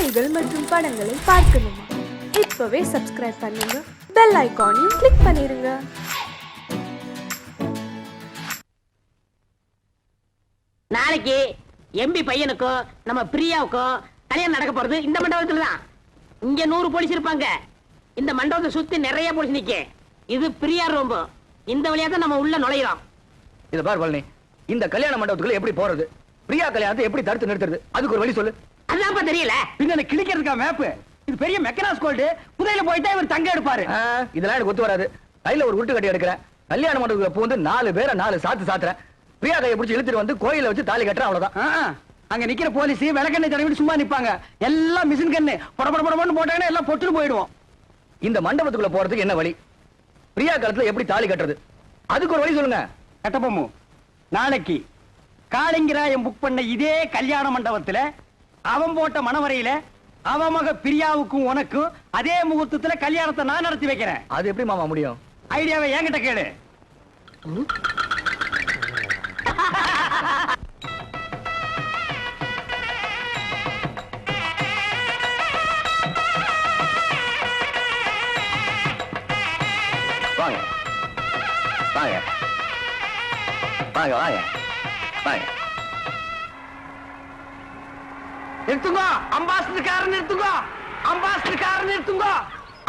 செய்திகள் மற்றும் படங்களை பார்க்கணுமா? இப்பவே சப்ஸ்கிரைப் பண்ணுங்க, பெல் ஐகானையும் கிளிக் பண்ணிருங்க. நாளைக்கு எம்பி பையனுக்கும் நம்ம பிரியாவுக்கும் கல்யாணம் நடக்க போறது இந்த மண்டபத்துல தான். இங்க 100 போலீஸ் இருப்பாங்க. இந்த மண்டபத்தை சுத்தி நிறைய போலீஸ் நிக்க. இது பிரியா ரூம். இந்த வழியா தான் நம்ம உள்ள நுழையிறோம். இத பார் பழனி, இந்த கல்யாண மண்டபத்துக்குள்ள எப்படி போறது? பிரியா கல்யாணத்தை எப்படி தடுத்து நிறுத்துறது? அதுக்கு ஒரு வழி சொல்லு. அதான்ப்பா தெரியல. பின்ன கிளிக்கிறதுக்கா மேப்? இது பெரிய மெக்கனாஸ் கோல்டு. புதையில போயிட்டா இவர் தங்க எடுப்பாரு. இதெல்லாம் எனக்கு ஒத்து வராது. கையில ஒரு உருட்டு கட்டி எடுக்கிறேன். கல்யாண மண்டபத்துக்குள்ள பூந்து 4 பேரை 4 சாத்து சாத்துறேன். பிரியா கையை பிடிச்சி இழுத்துட்டு வந்து கோயில வச்சு தாலி கட்டுறேன், அவ்வளவுதான். அங்க நிக்கிற போலீஸ் விளக்கெண்ணெய் தடவி சும்மா நிப்பாங்க. எல்லாம் மிஷின் கண்ணு படபடபடன்னு போட்டாங்கன்னா எல்லாம் பொட்டுன்னு போயிடுவோம். இந்த மண்டபத்துக்குள்ள போறதுக்கு என்ன வழி? பிரியா காலத்துல எப்படி தாலி கட்டுறது? அதுக்கு ஒரு வழி சொல்லுங்க. கட்டபொம்மு, நாளைக்கு காளிங்கராயன் புக் பண்ண இதே கல்யாண மண்டபத்துல அவன் போட்ட மணவரையில அவன் மக பிரியாவுக்கும் உனக்கும் அதே முகூர்த்தத்துல கல்யாணத்தை நான் நடத்தி வைக்கிறேன். அது எப்படி மாமா முடியும்? ஐடியாவை என்கிட்ட கேளு. வாங்க வாங்க வாங்க வாங்க வாங்க. நிறுத்துங்க, அம்பாசிடர் நிறுத்துங்க, அம்பாசிடர் நிறுத்துங்க,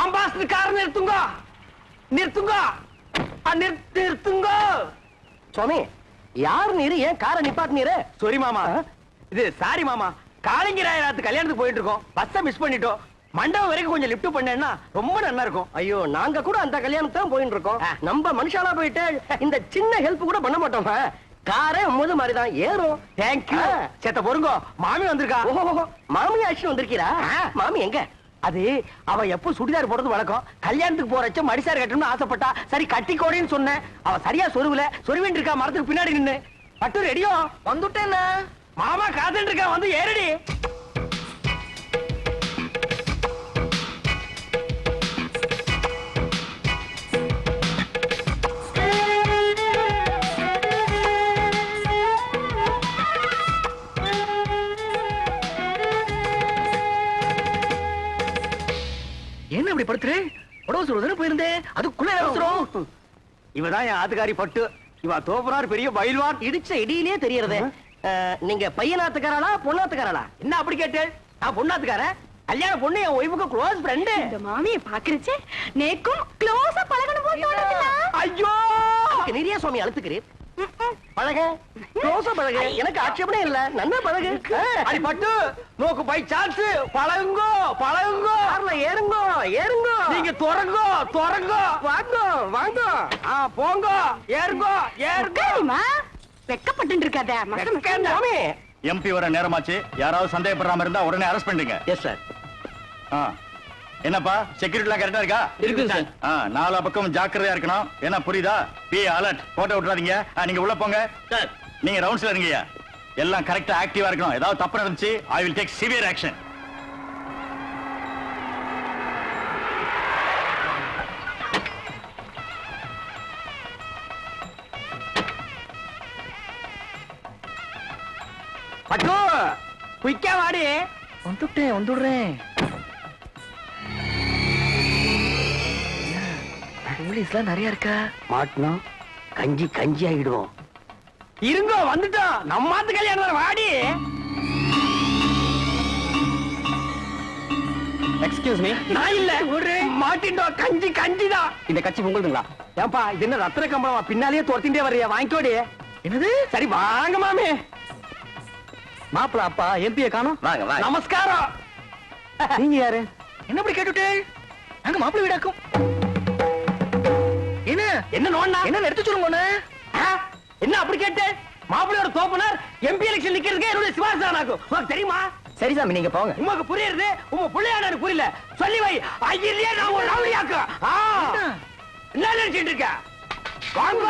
அம்பாசிடர் நிறுத்துங்க, நிறுத்துங்க, நிறுத்துங்க. சுவாமி, யார் நீரு? ஏன் காரை நிப்பாட்டு நீரு? சாரி மாமா, இது சாரி மாமா. காளிங்கராயத்து கல்யாணத்துக்கு போயிட்டு இருக்கோம், பஸ்ஸை மிஸ் பண்ணிட்டோம். மண்டபம் வரைக்கும் கொஞ்சம் லிப்ட் பண்ணேன்னா ரொம்ப நல்லா இருக்கும். ஐயோ, நாங்க கூட அந்த கல்யாணத்தான் போயிட்டு இருக்கோம். நம்ம மனுஷாலா போயிட்டு இந்த சின்ன ஹெல்ப் கூட பண்ண மாட்டோம். காரே முது மாதிரிதான் ஏறும். தேங்க்யூ. சேத்த பொறுங்கோ, மாமி வந்திருக்கா. மாமி ஆக்ஷன் வந்திருக்கீரா? மாமி எங்க? அது அவ எப்போ சுடிதார் போடுறது வழக்கம். கல்யாணத்துக்கு போறச்ச மடிசார் கட்டணும்னு ஆசைப்பட்டா. சரி கட்டிக்கோடின்னு சொன்னேன். அவ சரியா சொருவுல சொருவின் இருக்கா மரத்துக்கு பின்னாடி நின்னு. பட்டு ரெடியோ? வந்துட்டேன். மாமா காத்துட்டு இருக்கா, வந்து ஏறடி. என்ன இப்படி படுத்துரு? உடவு சொல்றதுன்னு போயிருந்தேன், அதுக்குள்ள அவசரம். இவதான் என் ஆத்துக்காரி பட்டு. இவ தோப்பனார் பெரிய பயில்வான். இடிச்ச இடியிலே தெரியறதே. நீங்க பையனாத்துக்காரா பொண்ணாத்துக்காரா? என்ன அப்படி கேட்டேன்? நான் பொண்ணாத்துக்காரன். கல்யாண பொண்ணு என் ஒய்ஃபுக்கு க்ளோஸ் ஃப்ரெண்ட். இந்த மாமியை பாக்குறச்சே நேக்கும் க்ளோஸா பழகணும் போல தோணுதுல. ஐயோ, நிறைய சுவாமி அழுத்துக்கிறேன். பழக, க்ளோஸா பழக, எனக்கு ஆட்சேபனே இல்ல. நன்னா பழகு. அடி பட்டு, நோக்கு பை சான்ஸ். பழகுங்கோ பழகுங்கோ. கார்ல ஏறுங்கோ ஏறுங்கோ. நீங்க துறங்கோ துறங்கோ. வாங்கோ வாங்கோ. போங்கோ ஏறுங்கோ ஏறுங்கோ. உட்காருமா, வெக்கப்பட்டு இருக்காத. சாமி, எம்பி வர நேரமாச்சு. யாராவது சந்தேகப்படுறாம இருந்தா உடனே அரெஸ்ட் பண்ணுங்க. Yes sir. என்னப்பா, செக்யூரிட்டி எல்லாம் கரெக்டா இருக்கா? இருக்கு சார். 4 பக்கம் ஜாக்கிரதையா இருக்கணும். என்ன புரியுதா? Be alert. போட்டோ விட்டுறாதீங்க. நீங்க உள்ள போங்க சார். நீங்க ரவுண்ட்ஸ்ல இருங்கயா. எல்லாம் கரெக்டா ஆக்டிவா இருக்கணும். ஏதாவது தப்பு நடந்துச்சு, I will take severe action. பட்டு குயிக்கா வாடி. வந்துட்டேன், வந்துடுறேன். போலீஸ்லாம் நிறைய இருக்கா? மாட்டினா கஞ்சி கஞ்சி ஆகிடுவோம். இருங்கோ, வந்துட்டோம். நம்மாத்து கல்யாணம் வாடி. Excuse me. நான் இல்ல, ஒரு மாட்டிட்டோம். கஞ்சி கஞ்சிதான். இந்த கட்சி உங்களுதுங்களா? ஏன்பா, இது என்ன ரத்தின கம்பளமா? பின்னாலேயே துரத்திட்டே வர்றியா? வாங்கிக்கோடி. என்னது? சரி வாங்க மாமி. மாப்பிள அப்பா எம்பியை காணோம். வாங்க வாங்க. நமஸ்காரம். நீங்க யாரு? என்ன இப்படி கேட்டுட்டே? நாங்க மாப்பிள வீடாக்கும். என்ன என்ன நோண்டா? என்ன எடுத்து சொல்லுங்க. என்ன அப்படி கேட்டு? மாப்பிள்ளையோட தோப்பனார் எம்பி எலெக்ஷன் நிக்கிறதுக்கு என்னுடைய சிவாசானாக்கும். உனக்கு தெரியுமா? சரி சாமி, நீங்க போங்க. உமக்கு புரியுது, உங்க பிள்ளையான எனக்கு புரியல. சொல்லி வை. ஐயிலே நான் ஒரு ரவுடியாக்கு. என்ன நினைச்சிட்டு இருக்க? வாங்க.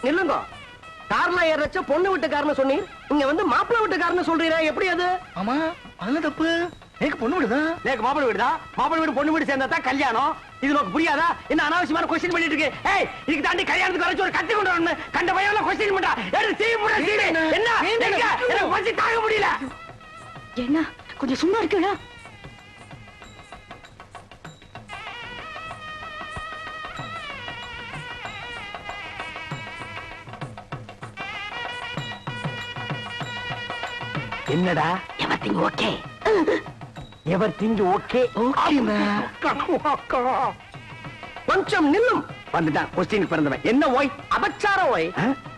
நில்லுங்க. கார்ல ஏறச்ச பொண்ணு வீட்டுக்காரன்னு சொன்னீர், இங்க வந்து மாப்பிள்ளை வீட்டுக்காரன்னு சொல்றீரா? எப்படி அது? ஆமா, அது தப்பு. எனக்கு பொண்ணு வீடுதான். நேக்கு மாப்பிள்ளை வீடுதா? மாப்பிள்ளை வீடு பொண்ணு வீடு சேர்ந்தா தான் கல்யாணம். இது உனக்கு புரியாதா? என்ன அனாவசியமான கொஸ்டின் பண்ணிட்டு இருக்கு? ஏய், இதுக்கு தாண்டி கல்யாணத்துக்கு வரைச்சு ஒரு கத்தி கொண்டு வரணும். கண்ட பையன் கொஸ்டின் பண்றா. எடுத்து சீ புட சீ. என்ன? எனக்கு பசி தாங்க முடியல. என்ன கொஞ்சம் சும்மா இருக்கீங்களா? என்னடா எவர்திங் ஓகே. Everything okay. கொஞ்சம் நில்லும். வந்துட்டான் கொஸ்டின் பிறந்தவன். என்ன ஓய்? அபச்சாரம் ஓய்.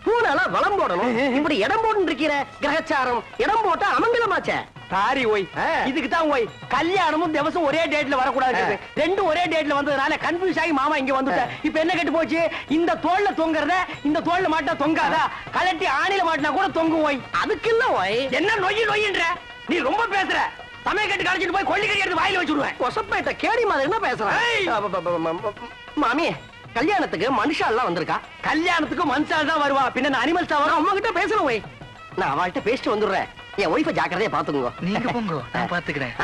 பூனால வளம் போடணும். இப்படி இடம் போட்டு இருக்கிற கிரகச்சாரம் இடம் போட்டா அமங்கலமாச்சே. சாரி ஓய், இதுக்கு தான் ஓய் கல்யாணமும் திவசம் ஒரே டேட்ல வரக்கூடாது. ரெண்டும் ஒரே டேட்ல வந்ததுனால கன்ஃபியூஸ் ஆகி மாமா இங்க வந்துட்டேன். இப்ப என்ன கெட்டு போச்சு? இந்த தோல்ல தொங்குறத இந்த தோல்ல மாட்டா தொங்காதா? கலட்டி ஆணில மாட்டினா கூட தொங்கும் ஓய். அதுக்கு இல்ல ஓய். என்ன நொய்யின்ற? நீ ரொம்ப பேசுற. சமய கட்டு கழிச்சிட்டு போய் கொள்ளிக்கறி எடுத்து வாயில வச்சுடுவேன். கொசப்பேட்ட கேடி மாதிரி என்ன பேசுறேன்? மாமி, கல்யாணத்துக்கு மனுஷா எல்லாம் வந்திருக்கா? கல்யாணத்துக்கு மனுஷால் தான் வருவா, பின்ன அனிமல்ஸ் தான் வரும். அம்மா கிட்ட பேசணும் ஓய். நான் அவள்கிட்ட பேசிட்டு வந்துடுறேன். என் ஒய்ஃபை ஜாக்கிரதையா பாத்துக்கோங்க. நீங்க போங்க, நான் பாத்துக்கிறேன்.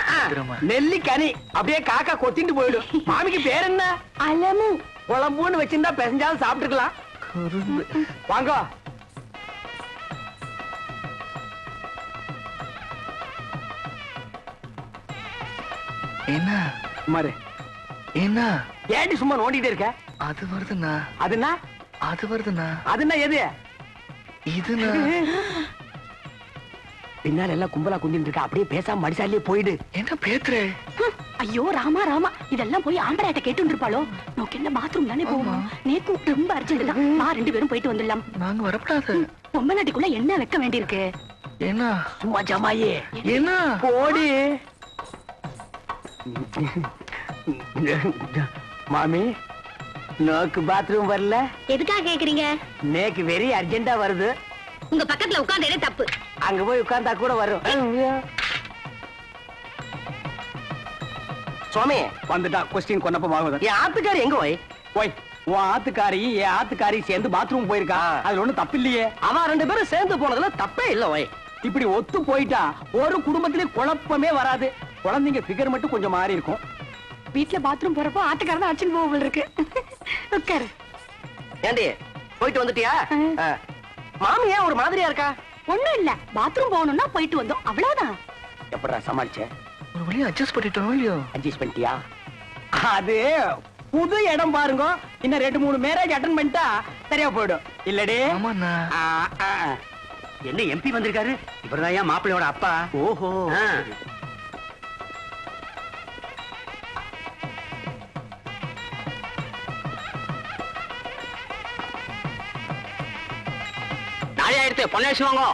நெல்லி கனி அப்படியே காக்கா கொத்திட்டு போயிடும். மாமிக்கு பேர் என்ன? அலமு. குழம்புன்னு வச்சிருந்தா பெசஞ்சாலும் சாப்பிட்டுக்கலாம். வாங்க. என்ன மாரு, என்ன ஏண்டி சும்மா நோண்டிட்டே இருக்க? அது வருதுண்ணா, அதுனா அது வருதுண்ணா, அதுனா எது? இதுண்ணா. பின்னால எல்லாம் கும்பலா குந்திட்டு இருக்க. அப்படியே பேசாம மடிசாலே போயிடு. என்ன பேத்துற? ஐயோ ராமா ராமா, இதெல்லாம் போய் ஆம்பளையாட்ட கேட்டு இருப்பாளோ? நோக்கு என்ன பாத்ரூம் தானே போவோம். நேக்கு ரொம்ப அர்ஜென்ட் தான். நான் 2 பேரும் போயிட்டு வந்துடலாம். நாங்க வரப்படாது. பொம்மை நாட்டிக்குள்ள என்ன வைக்க வேண்டியிருக்கு? என்ன சும்மா ஜமாயே என்ன போடி. மாமி, நோக்கு பாத்ரூம் வரல. எதுக்காக கேக்குறீங்க? நேக்கு வெரி அர்ஜென்டா வருது. உங்க பக்கத்துல உட்கார்ந்தே தப்பு. அங்க போய் உட்கார்ந்தா கூட வரும். சுவாமி வந்துட்டா கொஸ்டின் கொன்னப்பமாகுது. என் ஆத்துக்காரி எங்க ஓய்? போய் உன் ஆத்துக்காரையும் என் ஆத்துக்காரையும் சேர்ந்து பாத்ரூம் போயிருக்கா. அதுல ஒண்ணும் தப்பு இல்லையே. அவ 2 பேரும் சேர்ந்து போனதுல தப்பே இல்ல ஓய். இப்படி ஒத்து போயிட்டா ஒரு குடும்பத்திலே குழப்பமே வராது. குழந்தைங்க ஃபிகர் மட்டும் கொஞ்சம் மாறி இருக்கும். வீட்ல பாத்ரூம் போறப்போ ஆட்டுக்காரதான் அடிச்சுன்னு போக இருக்கு. உட்காரு. ஏண்டி போயிட்டு வந்துட்டியா? மாமி ஏன் ஒரு மாதிரியா இருக்கா? ஒண்ணும் இல்ல, பாத்ரூம் போகணும்னா போயிட்டு வந்தோம், அவ்வளவுதான். எப்படா சமாளிச்ச? ஒரு வழியா அட்ஜஸ்ட் பண்ணிட்டோம் இல்லையோ? அட்ஜஸ்ட் பண்ணிட்டியா? அது புது இடம் பாருங்க. இன்னும் 2-3 மேரேஜ் அட்டன் பண்ணிட்டா சரியா போயிடும். இல்லடே? ஆமாண்ணா. என்ன எம்பி வந்திருக்காரு? இவர்தான் ஏன் மாப்பிள்ளையோட அப்பா. ஓஹோ. நாளையா எடுத்து பொண்ணாச்சு வாங்க.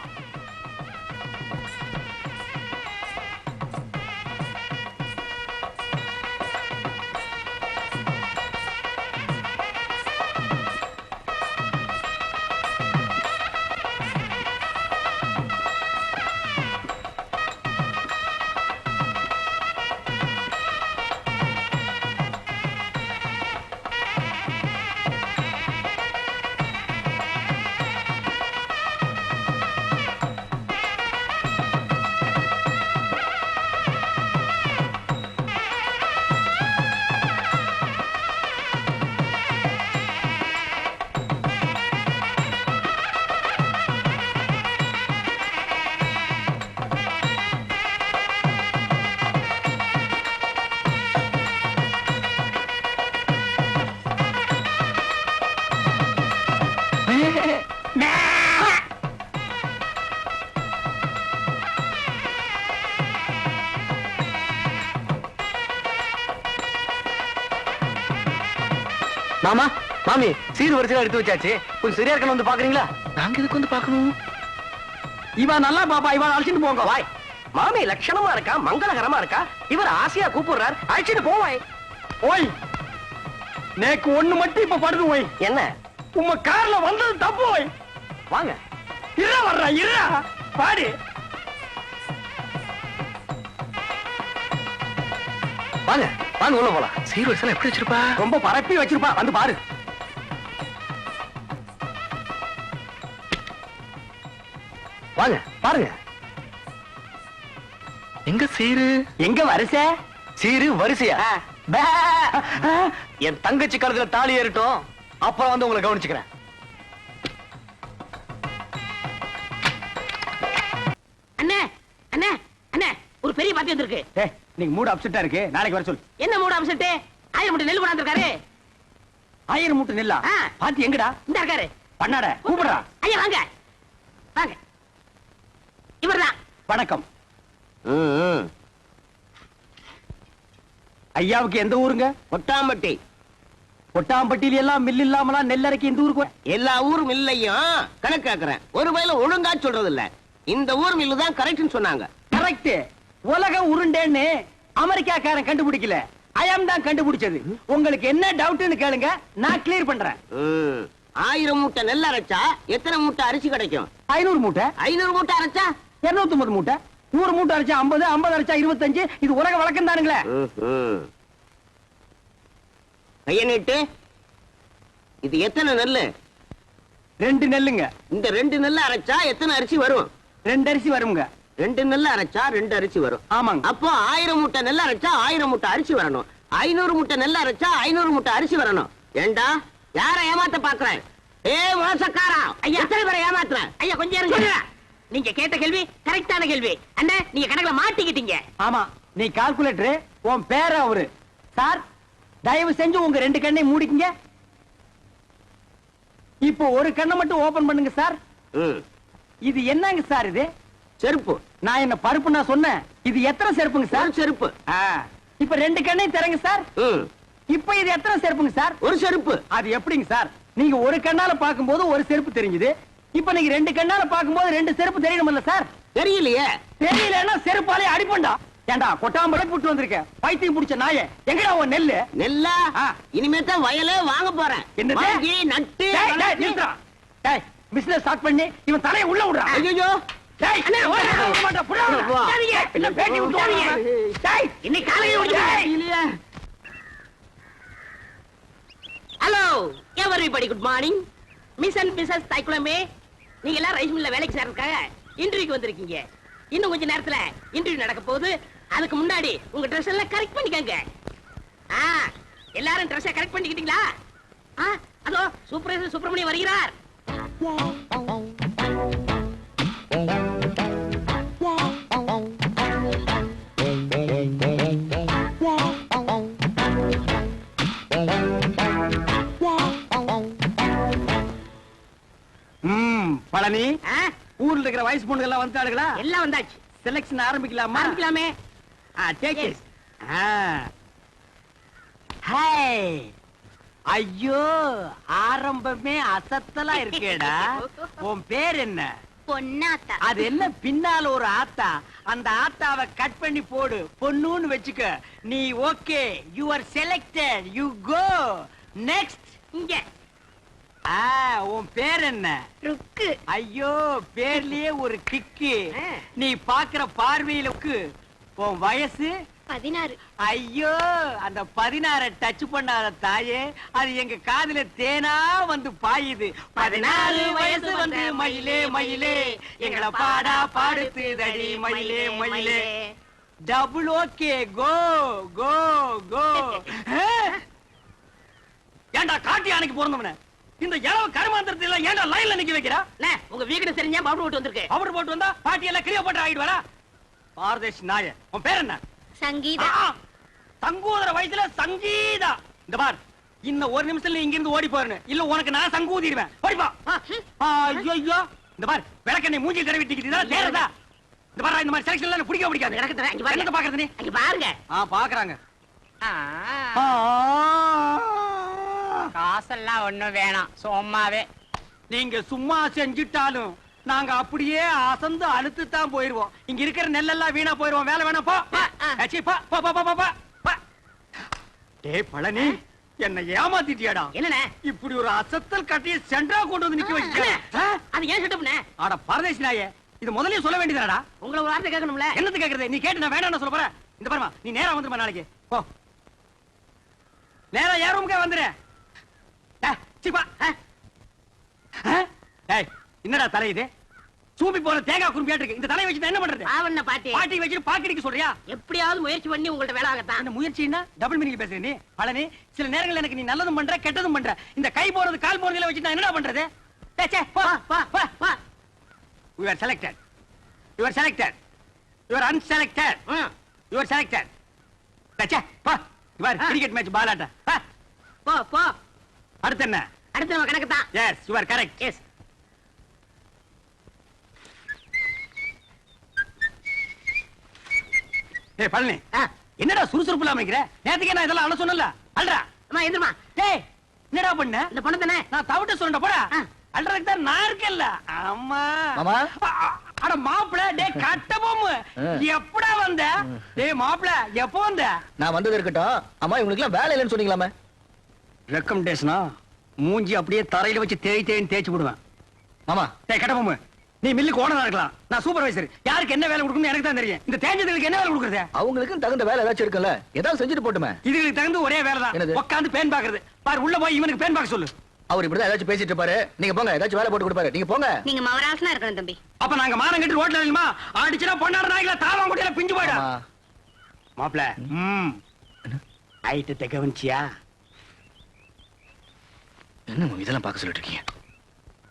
மாமா, மாமி சீர் வரிசையா எடுத்து வச்சாச்சு. கொஞ்சம் சரியா இருக்கணும், வந்து பாக்குறீங்களா? நாங்க இதுக்கு வந்து பாக்கணும். இவன் நல்லா பாப்பா, இவன் அழைச்சிட்டு போங்க. வாய். மாமி லட்சணமா இருக்கா, மங்களகரமா இருக்கா. இவர் ஆசையா கூப்பிடுறார், அழைச்சிட்டு போவாய். ஓய், நேக்கு ஒண்ணு மட்டும் இப்ப படுது. ஓய், என்ன? உங்க கார்ல வந்தது தப்பு. ஓய், வாங்க. இருடா வர்றா, இருடா பாடு. வாங்க வாங்க, உள்ள போலாம். சீர் வரிசையில எப்படி வச்சிருப்பா? ரொம்ப பரப்பி வச்சிருப்பா, வந்து பாரு. வாங்க பாருங்க. எங்க சீரு? எங்க வரிசை? சீரு வரிசையா? பே. என் தங்கச்சி கழுத்துல தாலி ஏறட்டும், அப்புறம் வந்து உங்களை கவனிச்சுக்கிறேன். அண்ணே அண்ணே அண்ணே, ஒரு பெரிய பாத்தி வந்திருக்கு. டேய் நீங்க மூட் அப்செட்டா இருக்கு, நாளைக்கு வர சொல்லு. என்ன மூட அப்செட்? 1000 மூட்டை நெல் கொண்டாந்துருக்காரு. 1000 மூட்டை நெல்லா? ஆ. பாத்தி எங்கடா? இந்த இருக்காரு. பண்ணாட கூப்பிடுறா. ஐயா வாங்க வாங்க. இவர்தான். வணக்கம். ஐயாவுக்கு எந்த ஊருங்க? கொட்டாம்பட்டி. கொட்டாம்பட்டியில எல்லாம் மில் இல்லாமலாம் நெல் அரைக்க இந்த ஊருக்கு எல்லா ஊர் மில்லையும் கணக்கு கேக்குறேன். ஒரு வயல ஒழுங்கா சொல்றது இல்ல. இந்த ஊர் மில்லு தான் கரெக்ட்னு சொன்னாங்க. கரெக்ட். உலக உருண்டேன்னு அமெரிக்காக்காரன் கண்டுபிடிக்கல, ஐயம் தான் கண்டுபிடிச்சது. உங்களுக்கு என்ன டவுட்னு கேளுங்க, நான் கிளியர் பண்றேன். 1000 மூட்டை நெல் அரைச்சா எத்தனை மூட்டை அரிசி கிடைக்கும்? 500 மூட்டை. 500 மூட்டை அரைச்சா 250 மூட்டை. 100 மூட்டை அரைச்சா 50, 50 அரைச்சா 25. இது உலக வழக்கம் தானுங்களே. கைய நீட்டு. இது எத்தனை நெல்லு? 2 நெல்லுங்க. இந்த 2 நெல்ல அரைச்சா எத்தனை அரிசி வரும்? 2 அரிசி வருங்க. 2 நெல்ல அரைச்சா 2 அரிசி வரும். ஆமாங்க. அப்போ 1000 மூட்டை நெல் அரைச்சா 1000 மூட்டை அரிசி வரணும். 500 மூட்டை நெல் அரைச்சா 500 மூட்டை அரிசி வரணும். ஏண்டா யார ஏமாத்த பாக்குறேன்? மோசக்காரா, ஐயா. எத்தனை பேரை ஏமாத்துறேன்? ஐயா கொஞ்சம் இருங்க. நீங்க கேட்ட கேள்வி கரெக்டான கேள்வி. அண்ணா நீங்க கணக்குல மாட்டிக்கிட்டீங்க. ஆமா, நீ கால்குலேட்டர், உன் பேர அவரு. சார் தயவு செஞ்சு உங்க 2 கண்ணை மூடிக்கங்க. இப்போ ஒரு கண்ணை மட்டும் ஓபன் பண்ணுங்க சார். இது என்னங்க சார் இது? செருப்பு. நான் என்ன பருப்பு நான் சொன்னேன். இது எத்தனை செருப்புங்க சார்? ஒரு செருப்பு. இப்ப 2 கண்ணையும் திறங்க சார். இப்ப இது எத்தனை செருப்புங்க சார்? ஒரு செருப்பு. அது எப்படிங்க சார்? நீங்க ஒரு கண்ணால பாக்கும்போது ஒரு செருப்பு தெரிஞ்சது. இப்ப நீங்க 2 கண்ணால பாக்கும்போது 2 செருப்பு தெரியணும்ல சார்? தெரியலையே. தெரியலன்னா செருப்பாலே அடிப்பண்டா. ஏண்டா கொட்டாம்பளை புட்டு வந்திருக்க பைத்தியம் புடிச்ச நாயே, எங்கடா உன் நெல்லு? நெல்லா? இனிமே தான் வயலே வாங்க போறேன். என்னது? வாங்கி நட்டு டேய், டேய், நிறுத்துடா. டேய், பிசினஸ் ஸ்டார்ட் பண்ணி இவன் தலையை உள்ள விடுறா. ஐயோ. டேய், அண்ணே, ஓடுடா. விட மாட்டா, புடா. வா. சரிங்க. இல்ல பேட்டி விட்டு சரிங்க. ஓடுறா. டேய், இன்னைக்கு காலையில ஓடிச்சு. Hello everybody, good morning. Miss and missus தைக்குளமே, நீங்க எல்லாம் ரைஸ் மில்ல வேலைக்கு சேர்றதுக்காக இன்டர்வியூக்கு வந்திருக்கீங்க. இன்னும் கொஞ்ச நேரத்துல இன்டர்வியூ நடக்க போகுது. அதுக்கு முன்னாடி உங்க ட்ரெஸ் எல்லாம் கரெக்ட் பண்ணிக்கங்க. எல்லாரும் ட்ரெஸ்ஸை கரெக்ட் பண்ணிக்கிட்டீங்களா? அதோ சூப்பர்வைசர் சுப்பிரமணியம் வருகிறார். பழனி, ஊர்ல இருக்கிற வயசு பொண்ணுங்க எல்லாம் வந்துட்டாளுங்களா? எல்லாம் வந்தாச்சு. செலக்ஷன் ஆரம்பிக்கலாமா? ஆரம்பிக்கலாமே. Take it. ஹாய். ஐயோ, ஆரம்பமே அசத்தலா இருக்கேடா. உன் பேர் என்ன? பொன்னாத்தா. அது என்ன பின்னால ஒரு ஆத்தா? அந்த ஆத்தாவை கட் பண்ணி போடு, பொண்ணுன்னு வெச்சுக்க. நீ okay, you are selected, you go next. இங்க உன் பேர் என்ன? ருக்கு. ஐயோ, பேர்லயே ஒரு கிக்கு. நீ பாக்குற பார்வையிலுக்கு. உன் வயசு? 16. ஐயோ, அந்த 16 டச் பண்ணாத தாயே, அது எங்க காதுல தேனா வந்து பாயுது. 14 வயசு வந்து மயிலே மயிலே, எங்களை பாடா பாடுத்துதடி மயிலே மயிலே. டபுள் ஓகே, கோ கோ கோ. ஏண்டா காட்டி அன்னைக்கு பிறந்தவன இந்த இளவு கருமாந்திரத்துல ஏண்டா லைன்ல நிக்க வைக்கிறா? உங்க வீடு தெரிஞ்சா பவுடர் போட்டு வந்திருக்கு. பவுடர் போட்டு வந்தா பாட்டி எல்லாம் கிளியோ போட்டு ஆயிடுவாரா? பாரதேஷ் நாய. உன் பேர் என்ன? சங்கீதா. சங்கூதர வயசுல சங்கீதா. இந்த பார், இன்னும் ஒரு நிமிஷத்துல இங்க இருந்து ஓடி போறேன், இல்ல உனக்கு நான் சங்கூதிடுவேன். ஓடிப்பா. ஐயோ, இந்த பார், விளக்கெண்ணை மூஞ்சி தடவிட்டிக்கிட்டு இதெல்லாம் தேறதா? இந்த பார், இந்த மாதிரி செலக்ஷன் எல்லாம் பிடிக்க பிடிக்காது. எனக்கு தெரியும். இங்க பாருங்க. என்னத்த பாக்குறது நீ? இங்க பாருங்க. பாக்குறாங்க. காசெல்லாம் ஒண்ணும் வேணாம், சும்மாவே. நீங்க சும்மா செஞ்சிட்டாலும் நாங்க அப்படியே அசந்து அழுத்து தான் போயிருவோம். இங்க இருக்கிற நெல்லெல்லாம் வீணா போயிருவோம். வேலை வேணா போ. ஏச்சி, போ போ போ போ போ. டேய் பழனி, என்ன ஏமாத்திட்டியாடா? என்னண்ணே இப்படி ஒரு அசத்தல் கட்டிய சென்ட்ரா கொண்டு வந்து நிக்க வச்சிட்ட. அது ஏன் செட்டப்னே? அட பரதேசி நாயே, இது முதல்லயே சொல்ல வேண்டியதாடா. உங்களை ஒரு வார்த்தை கேட்கணும்ல. என்னது கேக்குறது? நீ கேட்டு நான் வேணாம்னு சொல்ல போற? இந்த பாருமா, நீ நேரா வந்துருமா நாளைக்கு. போ, நேரா ஏன் ரூமுக்கே வந்துரு. சிப்பா. என்னடா தலை இது? சூம்பி போன தேங்காய் குறும்பியாட்டு இருக்கு. இந்த தலையை வச்சு என்ன பண்றது? ஆவண்ண பாட்டி. பாட்டி வச்சு பாக்கடிக்க சொல்றியா? எப்படியாவது முயற்சி பண்ணி உங்கள்ட்ட வேலை ஆகத்தான். அந்த முயற்சின்னா டபுள் மீனிங் பேசுற நீ. பழனி, சில நேரங்கள்ல எனக்கு நீ நல்லதும் பண்ற கெட்டதும் பண்ற. இந்த கை போறது கால் போறதுல வச்சு நான் என்னடா பண்றது? போ போ போ போ. You are selected. You are selected. Your unselected your selected டச்சே பா இவர் கிரிக்கெட் மேட்ச் பால் ஆட்ட போ போ அடுத்து என்ன அடுத்து நம்ம கணக்கு தான். Yes your correct yes. ஏய் பழனி என்னடா சுறுசுறுப்பு இல்லாம இருக்கிற நேத்துக்கே நான் இதெல்லாம் அண்ணா சொன்னல அல்றா அம்மா எந்திரமா. டேய் என்னடா பண்ண இந்த பொண்ணு தானே. நான் தவிட்ட சொல்றேன் போடா ஆ. அல்றதுக்கு தான் நான் இருக்கேன்ல அம்மா மாமா. அட மாப்பிள டேய் கட்ட பொம்மு எப்படா வந்த டேய் மாப்பிள எப்போ வந்த நான் வந்தது இருக்கட்டும். அம்மா இவங்களுக்கு எல்லாம் வேலை இல்லைன்னு சொன்னீங்களாமே. ரெக்கமெண்டேஷனா மூஞ்சி அப்படியே தரையில வச்சு தேய்ன்னு தேய்ச்சி விடுவேன் மாமா டேய் கட்ட பொம்மு நீ மில்லுக்கு ஓனரா இருக்கலாம் நான் சூப்பர்வைசர் யாருக்கு என்ன வேலை கொடுக்கணும்னு எனக்கு தான் தெரியும் இந்த தேஞ்சதுக்கு என்ன வேலை கொடுக்குறது அவங்களுக்கும் தகுந்த வேலை ஏதாச்சும் இருக்குல்ல, ஏதாவது செஞ்சுட்டு போட்டுமே. இதுக்கு தகுந்த ஒரே வேலை என்னது? தான் உட்காந்து பேன் பாக்குறது பாரு உள்ள போய் இவனுக்கு பேன் பார்க்க சொல்லு அவர் இப்படிதான் ஏதாச்சும் பேசிட்டு இருப்பாரு. நீங்க போங்க, ஏதாச்சும் வேலை போட்டு கொடுப்பாரு. நீங்க போங்க. நீங்க மவராசனா இருக்கணும் தம்பி. அப்ப நாங்க மானம் கட்டி ரோட்ல நில்லுமா அடிச்சுனா பொண்ணாட நாய்கள தாவாங்குடியில பிஞ்சு போயிடா ஆமா. மாப்ள ஐட்டத்தை கவனிச்சியா என்ன இதெல்லாம் பார்க்க சொல்லிட்டு இருக்கீங்க?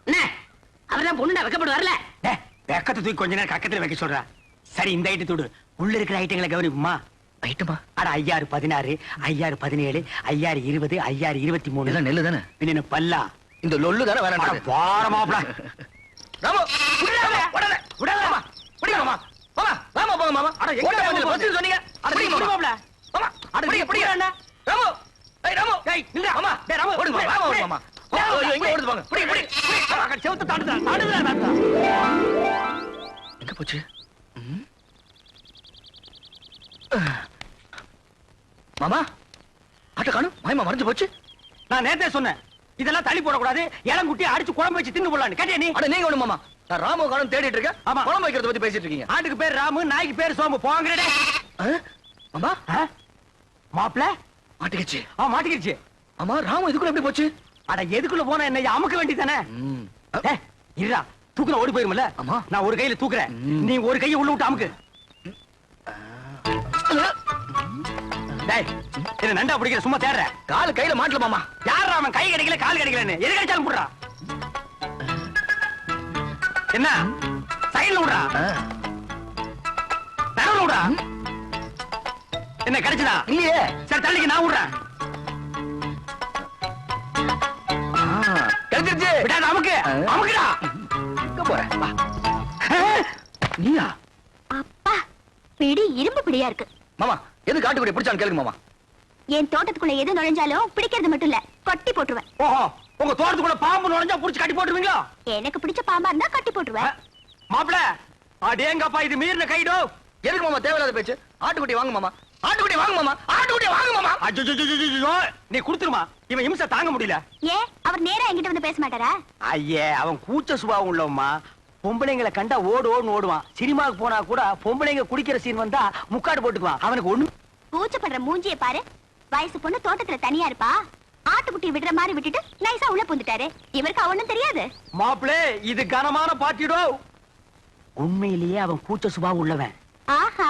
என்ன அவர்தான் பொண்ணுடா வெக்கப்படுவார்ல. வெக்கத்தை தூக்கி கொஞ்ச நேரம் கக்கத்துல வைக்க சொல்றா சரி இந்த ஐட்டு தூடு உள்ள இருக்கிற ஐட்டங்களை கவனிப்புமா ஐட்டமா? அட 5016 5017 5020 5023 இதெல்லாம் நெல்லு தானே? பின்ன பல்லா இந்த லொல்லு தானே வேலை. வார மாப்ள ராமு விடல விடல விடல மாமா. பிடிங்க மாமா. மாமா ராமா போங்க மாமா. அட எங்க ஓட்ட வந்து போகுது? பஸ்ல சொன்னீங்க. அட பிடிங்க பிடி மாமா. மாப்ள மாமா அட பிடிங்க பிடி பிடிங்க. அண்ணா ராமு ஏய் ராமு ஏய் நில்லுடா மாமா. டேய் ராமு ஓடுங்க மாமா. ராமா ஓடுங்க மாமா. ஐயோ எங்க ஓடுது பாங்க. பிடிங்க பிடிங்க. செவுத்து தாண்டுடா எங்க போச்சு? மாமா ஆட்ட காணும். மாயமா மறைஞ்சு போச்சு. நான் நேத்தே சொன்னேன் இதெல்லாம் தள்ளி போடக்கூடாது இளங்குட்டி அடிச்சு குழம்பு வச்சு தின்னு போடலான்னு கேட்டியா நீ அட நீங்க ஒண்ணு மாமா. நான் ராமு காணும் தேடிட்டு இருக்கேன். ஆமா. குழம்பு வைக்கிறத பத்தி பேசிட்டு இருக்கீங்க. ஆட்டுக்கு பேர் ராமு நாய்க்கு பேர் சோம்பு போங்கடே மாமா மாப்ள மாட்டிக்கிச்சு. மாட்டிக்கிடுச்சு ஆமா ராமு இதுக்குள்ள எப்படி போச்சு? அட எதுக்குள்ள போனா என்ன அமுக்க வேண்டியதானே இருடா தூக்குல ஓடி போயிருமல்ல ஆமா. நான் ஒரு கையில தூக்குறேன் நீ ஒரு கையை உள்ள விட்டு அமுக்கு டேய் என்ன நண்டா பிடிக்கிற சும்மா தேடுற கால் கையில மாட்டல மாமா. யாரா அவன் கை கிடைக்கல கால் கிடைக்கலன்னு எது கிடைச்சாலும் போடுறா என்ன சைடுல விடுறா நடுவுல விடுறா என்ன கிடைச்சதா இல்லையே. சரி தள்ளிக்கு நான் விடுறேன் கிடைச்சிருச்சு. விடாத அமுக்கு அமுக்குடா எங்க போற? வா. நீயா? அப்பா பிடி இரும்பு பிடியா இருக்கு. மாமா எது காட்டுக்குடி பிடிச்சான்னு கேளுங்க மாமா. என் தோட்டத்துக்குள்ள எது நுழைஞ்சாலும் பிடிக்கிறது மட்டும் இல்ல கொட்டி போட்டுருவேன். ஓஹோ உங்க தோட்டத்துக்குள்ள பாம்பு நுழைஞ்சா புடிச்சு கட்டி போட்டுருவீங்களா எனக்கு பிடிச்ச பாம்பா இருந்தா கட்டி போட்டுருவேன். மாப்பிள அடேங்கப்பா இது மீறின கைடோ எதுக்கு மாமா தேவையில்லாத பேச்சு? ஆட்டுக்குட்டி வாங்க மாமா. ஆட்டுக்குட்டி வாங்க மாமா. ஆட்டுக்குட்டி வாங்க மாமா. அஜ்ஜோ நீ குடுத்துருமா இவன் இம்சை தாங்க முடியல ஏன் அவர் நேரா என்கிட்ட வந்து பேச மாட்டாரா? ஐயே அவன் கூச்ச சுபாவம் உள்ளவம்மா பொம்பளைங்களை கண்டா ஓடுன்னு ஓடுவான் சினிமாவுக்கு போனா கூட பொம்பளைங்க குடிக்கிற சீன் வந்தா முக்காடு போட்டுக்குவான் அவனுக்கு ஒண்ணு கூச்சப்படுற மூஞ்சிய பாரு. வயசு பொண்ணு தோட்டத்துல தனியா இருப்பா. ஆட்டுக்குட்டி விடுற மாதிரி விட்டுட்டு நைஸா உள்ள புந்துட்டாரு. இவருக்கு அவனும் தெரியாது. மாப்பிளே இது கனமான பாட்டிடோ உண்மையிலேயே அவன் கூச்ச சுபாவம் உள்ளவன் ஆஹா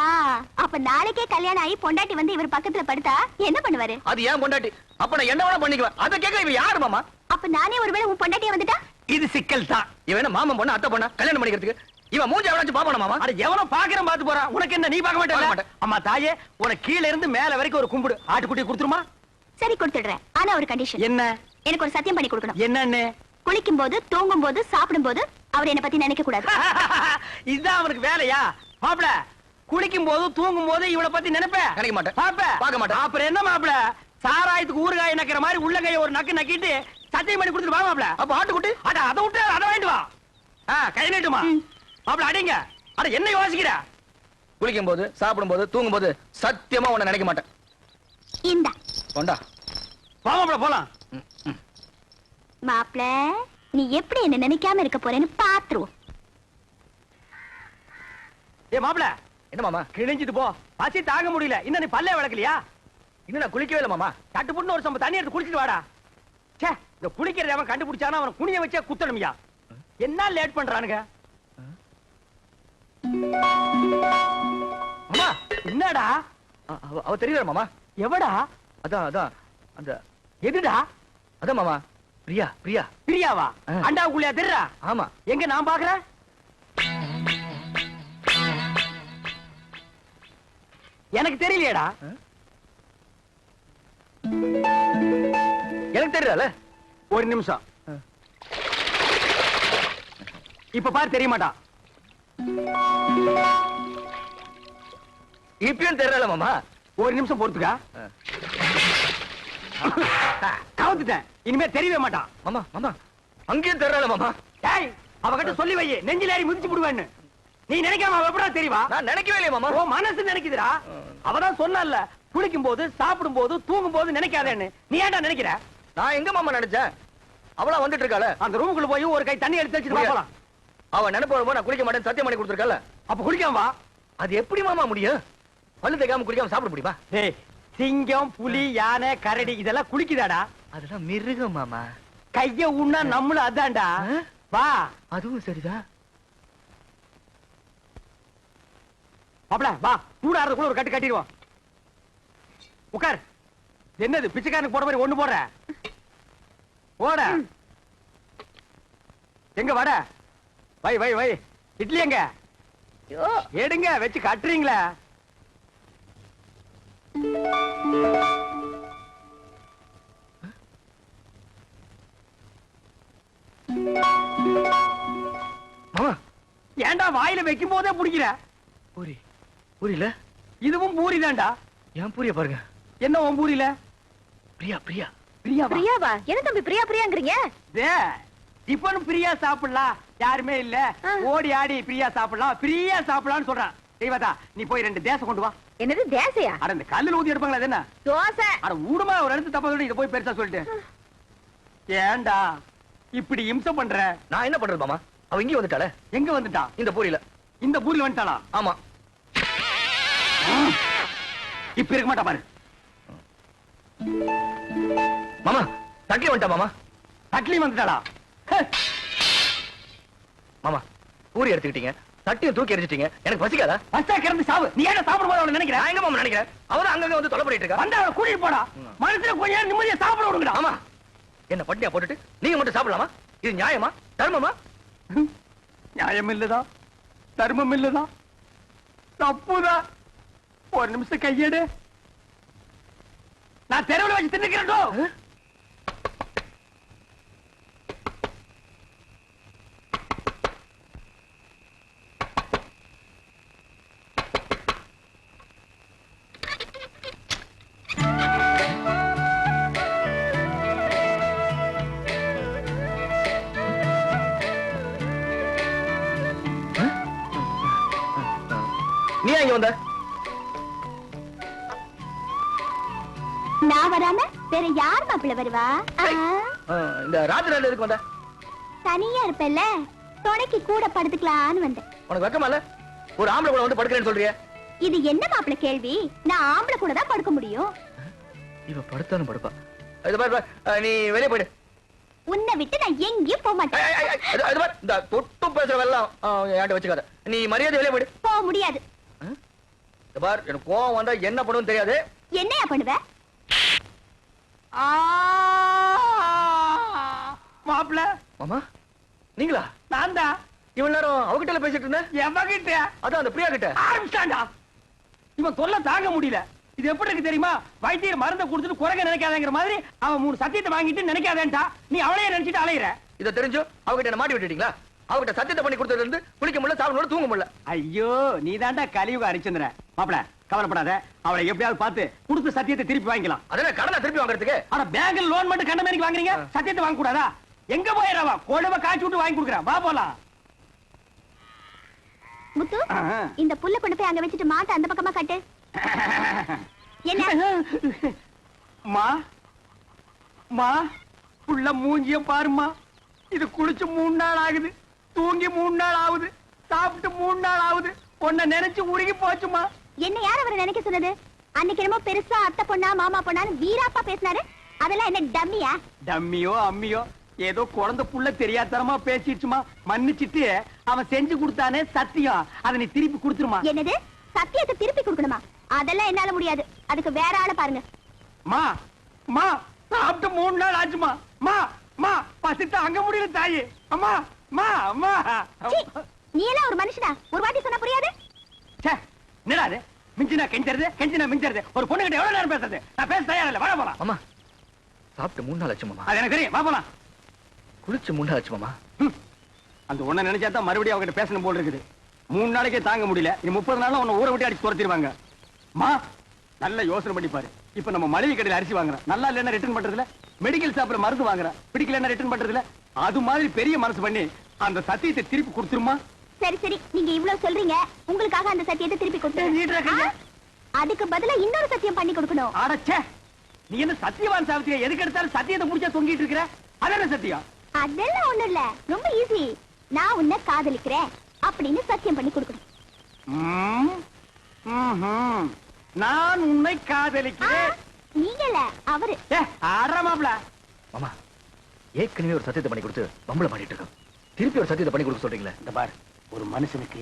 அப்ப நாளைக்கே கல்யாணம் ஆகி பொண்டாட்டி வந்து இவர் பக்கத்துல படுத்தா என்ன பண்ணுவாரு? அது ஏன் பொண்டாட்டி? அப்ப நான் என்ன வேணா பண்ணிக்குவேன். அத கேட்க இவன் யாரு மாமா? அப்ப நானே ஒருவேளை உன் பொண்டாட்டியா வந்துட்டா? இது சிக்கல் தான் இவன் என்ன மாமன் பொண்ணு அத்தை பொண்ணா கல்யாணம் பண்ணிக்கிறதுக்கு? இவன் மூஞ்சி எவனாச்சும் பாப்பானா மாமா? அட எவனோ பாக்குறேன் பாத்து போறான் உனக்கு என்ன நீ பார்க்க பார்க்க மாட்டே மாட்டேன். அம்மா தாயே உனக்கு கீழ இருந்து மேல வரைக்கும் ஒரு கும்பிடு ஆட்டுக்குட்டி கொடுத்துருமா சரி கொடுத்துடுறேன். ஆனா ஒரு கண்டிஷன். என்ன எனக்கு ஒரு சத்தியம் பண்ணி கொடுக்கணும். என்னன்னு குளிக்கும் போது தூங்கும் போது சாப்பிடும் போது அவர் என்ன பத்தி நினைக்க கூடாது. இதுதான் அவனுக்கு வேலையா மாப்பிள குளிக்கும் போது தூங்கும் போது இவனை பத்தி நினைப்பேன் நினைக்க மாட்டேன். பாப்ப பார்க்க மாட்டேன். அப்புறம் என்ன மாப்பிள சாராயத்துக்கு ஊறுகாய் நக்கிற மாதிரி உள்ள கைய ஒரு நக்கு நக்கிட்டு சத்தியம் பண்ணி கொடுத்துட்டு வா மாப்பிள அப்ப ஆட்டுக்குட்டி அட அதை விட்டு அதை வாங்கிட்டு வா கை நீட்டுமா மாப்பிள அடிங்க அட என்ன யோசிக்கிற குளிக்கும் போது சாப்பிடும் போது தூங்கும் போது சத்தியமா உன்னை நினைக்க மாட்டேன். இந்தா கொண்டா. வா மாப்பிள போலாம் மாப்ள நீ எப்படி என்ன நினைக்காம இருக்க போறேன்னு பாத்துருவோம். ஏ மாப்பிள என்ன மாமா? கிழிஞ்சிட்டு போ பசி தாங்க முடியல இன்னும் நீ பல்லே விளக்கலையா இன்னும் நான் குளிக்கவே இல்லை மாமா. தட்டுப்புட்டு ஒரு சம்ப தண்ணி எடுத்து குளிச்சிட்டு வாடா சே இந்த குளிக்கிறத அவன் கண்டுபிடிச்சானா அவன் குனிய வச்சே குத்தணும்யா என்ன லேட் பண்றானுங்க மாமா என்னடா அவ தெரியல மாமா. எவடா அதான் அதான் அந்த எதுடா அதான் மாமா. பிரியா பிரியா. பிரியாவா அண்டாவுக்குள்ளையா தெரியறா ஆமா. எங்க நான் பாக்குறேன் எனக்கு தெரியலையேடா. எனக்கு தெரியல. ஒரு நிமிஷம். இப்ப பாரு, தெரிய மாட்டான். இப்பயும் தெரியல மாமா. ஒரு நிமிஷம் பொறுத்துக்கா. கவுத்துட்டேன். இனிமே தெரியவே மாட்டான். மாமா மாமா அங்கேயும் தெரியல மாமா. டேய், அவகிட்ட சொல்லி வை, நெஞ்சில ஏறி மிதிச்சு விடுவேன்னு. நீ நினைக்காம அவ எப்படா தெரியவா? நான் நினைக்கவே இல்லையே மாமா. ஓ மனசு நினைக்குதுடா. அவதான் சொன்னால, குளிக்கும் போது, சாப்பிடும் போது, தூங்கும் போது நினைக்காதேன்னு. நீ ஏன்டா நினைக்கிற? நான் எங்க மாமா நினைச்சேன்? அவளா வந்துட்டு இருக்காள. அந்த ரூமுக்குள்ள போய் ஒரு கை தண்ணி எடுத்து வச்சுட்டு வா போலாம். அவ நினைப்பு வரும்போது நான் குளிக்க மாட்டேன் சத்தியம் பண்ணி கொடுத்துருக்கல. அப்ப குளிக்காம வா. அது எப்படி மாமா முடியும்? பல்லு தேய்க்காம குளிக்காம சாப்பிட முடியுமா? டேய், சிங்கம், புலி, யானை, கரடி இதெல்லாம் குளிக்குதாடா? அதெல்லாம் மிருகம் மாமா. கைய உண்ணா நம்மளும் அதான்டா. வா. அதுவும் சரிதான். மாப்ள வா, சூடாறதுக்குள்ள ஒரு கட்டு கட்டிடுவோம். உட்கார். என்னது பிச்சைக்காரனுக்கு போட மாதிரி ஒண்ணு போடுற? ஓட. எங்க வட? வை வை வை. இட்லி எங்க? எடுங்க, வச்சு கட்டுறீங்களா? மாமா ஏன்டா வாயில வைக்கும் போதே பிடிக்கிற? பூரி பூரியில இதுவும் பூரி தான்டா. ஏன் பூரிய பாருங்க. என்ன உன் பூரியில? பிரியா பிரியா பிரியாவா? பிரியாவா? என்ன தம்பி பிரியா பிரியாங்கறீங்க? டிபன் பிரியா சாப்பிடலாம், யாருமே இல்ல, ஓடி ஆடி பிரியா சாப்பிடலாம், பிரியா சாப்பிடலாம்னு சொல்றான். தெய்வதா, நீ போய் 2 தேசை கொண்டு வா. என்னது தேசையா? அட இந்த கல்லுல ஊத்தி எடுப்பாங்களா அது என்ன? தோசை. அட ஊடுமா, ஒரு இடத்து தப்பா சொல்லி இத போய் பெருசா சொல்லிட்டு. ஏன்டா இப்படி இம்சை பண்ற? நான் என்ன பண்றது மாமா? அவ இங்க வந்துட்டாளே. எங்க வந்துட்டா? இந்த பூரியில. இந்த பூரில வந்துட்டாளா? ஆமா. இப்ப இருக்க மாட்டா பாரு. மாமா தட்லி வந்துட்டா மாமா. தட்லி வந்துட்டாளா? மாமா பூரி எடுத்துக்கிட்டீங்க, தட்டியும் தூக்கி எரிஞ்சிட்டீங்க. எனக்கு பசிக்காதா? பஸ்டா கிடந்து சாவு. நீ ஏன் சாப்பிடும் போது அவளை நினைக்கிற? நான் எங்க மாமா நினைக்கிறேன்? அவதான் அங்கங்க வந்து தொலை பண்ணிட்டு இருக்கா. வந்து அவளை கூட்டிட்டு போடா. மனசுல கொஞ்ச நேரம் நிம்மதியா சாப்பிட விடுங்கடா. ஆமா, என்ன பட்டினியா போட்டுட்டு நீங்க மட்டும் சாப்பிடலாமா? இது நியாயமா? தர்மமா? நியாயம் இல்லதா, தர்மம் இல்லதா, தப்புதான். ஒரு நிமிஷம் கையெடு. நான் தெருவில் வச்சு தின்னுக்கிறேன். நீ இங்க வந்த? நான் வராம வேற யார் மாப்பிள்ள வருவா? இந்த ராத்திரி எதுக்கு வந்த? தனியா இருப்பேல்ல, துணைக்கு கூட படுத்துக்கலான்னு வந்தேன். உனக்கு வெக்கமா இல்ல? ஒரு ஆம்பளை கூட வந்து படுக்கிறேன்னு சொல்றிய? இது என்ன மாப்பிள்ள கேள்வி? நான் ஆம்பளை கூட தான் படுக்க முடியும். இவ படுத்தாலும் படுப்பா. இது பாரு, நீ வெளியே போயிடு. உன்னை விட்டு நான் எங்கேயும் போக மாட்டேன். இந்த தொட்டு பேசுற வெள்ளம் என்கிட்ட வச்சுக்காத. நீ மரியாதை வெளியே போயிடு. போக முடியாது. பார், எனக்கு கோவம் வந்தா என்ன பண்ணுன்னு தெரியாது. என்னையா பண்ணுவ? மாப்பிள்ள. மாமா நீங்களா? நான் தான். இவ்வளவு நேரம் அவகிட்ட பேசிட்டு இருந்தேன். எவகிட்ட? அதான் அந்த பிரியா கிட்ட. ஆரம்பிச்சாண்டா. இவன் தொல்லை தாங்க முடியல. இது எப்படி இருக்கு தெரியுமா? வைத்தியர் மருந்தை கொடுத்துட்டு குறைக்க நினைக்காதங்கிற மாதிரி அவன் 3 சத்தியத்தை வாங்கிட்டு நினைக்காதேன்டா. நீ அவளையே நினைச்சிட்டு அலையிற. இத தெரிஞ்சு அவகிட்ட என்ன மாட்டி விட்டுட்டீங்களா? அவகிட்ட சத்தியத்தை பண்ணி கொடுத்ததுல இருந்து குளிக்க முடியல, சாப்பிட முடியல, தூங்க முடியல. ஐயோ, நீ தாண்டா கலியுக ஹரிச்சந்திரன். மாப்பிள கவலைப்படாத, அவளை எப்படியாவது பார்த்து கொடுத்த சத்தியத்தை திருப்பி வாங்கிக்கலாம். அதெல்லாம் கடனை திருப்பி வாங்குறதுக்கு? ஆனா பேங்க்ல லோன் மட்டும் கண்ட மாதிரி வாங்குறீங்க, சத்தியத்தை வாங்க கூடாதா? எங்க போயிடவா? கொழுவ காய்ச்சி விட்டு வாங்கி கொடுக்குறேன். வா போலாம். முத்து, இந்த புல்ல கொண்டு போய் அங்க வச்சுட்டு மாட்ட அந்த பக்கமா கட்டு. என்ன? மா மா புள்ள மூஞ்சியம் பாருமா. இது குளிச்சு 3 நாள் ஆகுது, தூங்கி 3 நாள் ஆகுது, சாப்பிட்டு 3 நாள் ஆகுது. உன்னை நினைச்சு உருகி போச்சுமா. என்ன யார் அவரை நினைக்க சொன்னது? அன்னைக்கு என்னமோ பெருசா அத்தை பொண்ணா மாமா பொண்ணான்னு வீராப்பா பேசினாரு. அதெல்லாம் என்ன டம்மியா? டம்மியோ அம்மியோ ஏதோ குழந்தை புள்ள தெரியாதனமா பேசிடுச்சுமா. மன்னிச்சிட்டு அவன் செஞ்சு கொடுத்தானே சத்தியம், அதை நீ திருப்பி கொடுத்துருமா. என்னது? சத்தியத்தை திருப்பி கொடுக்கணுமா? அதெல்லாம் என்னால முடியாது. அதுக்கு வேற ஆளை பாருங்க. மா மா சாப்பிட்டு 3 நாள் ஆச்சுமா. மா மா பசித்த அங்க முடியல தாயி. அம்மா மா அம்மா. சீ, நீ எல்லாம் ஒரு மனுஷனா? ஒரு வாட்டி சொன்னா புரியாது? ச்சே, என்னடா இது? மிஞ்சினா கெஞ்சறது கெஞ்சினா மிஞ்சறது. ஒரு பொண்ணு கிட்ட எவ்வளவு நேரம் பேசுறது? நான் பேச தயாரா இல்ல. வர போலாம். மாமா சாப்பிட்டு 3 நாள் ஆச்சு மாமா. அது எனக்கு தெரியும். வா போலாம். குளிச்சு 3 நாள் ஆச்சு மாமா. அந்த ஒண்ண நினைச்சா தான் மறுபடியும் அவகிட்ட பேசணும் போல இருக்குது. 3 நாளைக்கே தாங்க முடியல. இனி 30 நாள்ல உன்னை ஊரை விட்டு அடிச்சு துரத்திடுவாங்க. மா நல்ல யோசனை பண்ணி பாரு. இப்ப நம்ம மளிகை கடையில அரிசி வாங்குறோம், நல்லா இல்லைன்னா ரிட்டர்ன் பண்றதுல, மெடிக்கல் ஷாப்ல மருந்து வாங்குறோம், பிடிக்கலன்னா ரிட்டர்ன் பண்றதுல, அது மாதிரி பெரிய மனசு பண்ணி அந்த சத்தியத்தை திருப்பி கொடுத்துருமா? சரி சரி, நீங்க இவ்வளவு சொல்றீங்க, உங்களுக்காக அந்த சத்தியத்தை திருப்பி கொடுத்துறேன். அதுக்கு பதிலா இன்னொரு சத்தியம் பண்ணி கொடுக்கணும். அடச்சே, நீ என்ன சத்தியவான் சாவித்திரியா? எதுக்கு எடுத்தாலும் சத்தியத்தை முடிச்சா தொங்கிட்டு இருக்கிற? அதான சத்தியம்? அதெல்லாம் ஒண்ணும் இல்ல, ரொம்ப ஈஸி. நான் உன்னை காதலிக்கிறேன் அப்படின்னு சத்தியம் பண்ணி கொடுக்கணும். நான் உன்னை காதலிக்கிறேன். நீங்கல, அவரு. ஆறாமாப்ல. மாமா ஏற்கனவே ஒரு சத்தியத்தை பண்ணி கொடுத்து பம்பளை பண்ணிட்டு இருக்கோம். திருப்பி ஒரு சத்தியத்தை பண்ணி கொடுக்க சொல்றீங்களே? இந்த பார், ஒரு மனுஷனுக்கு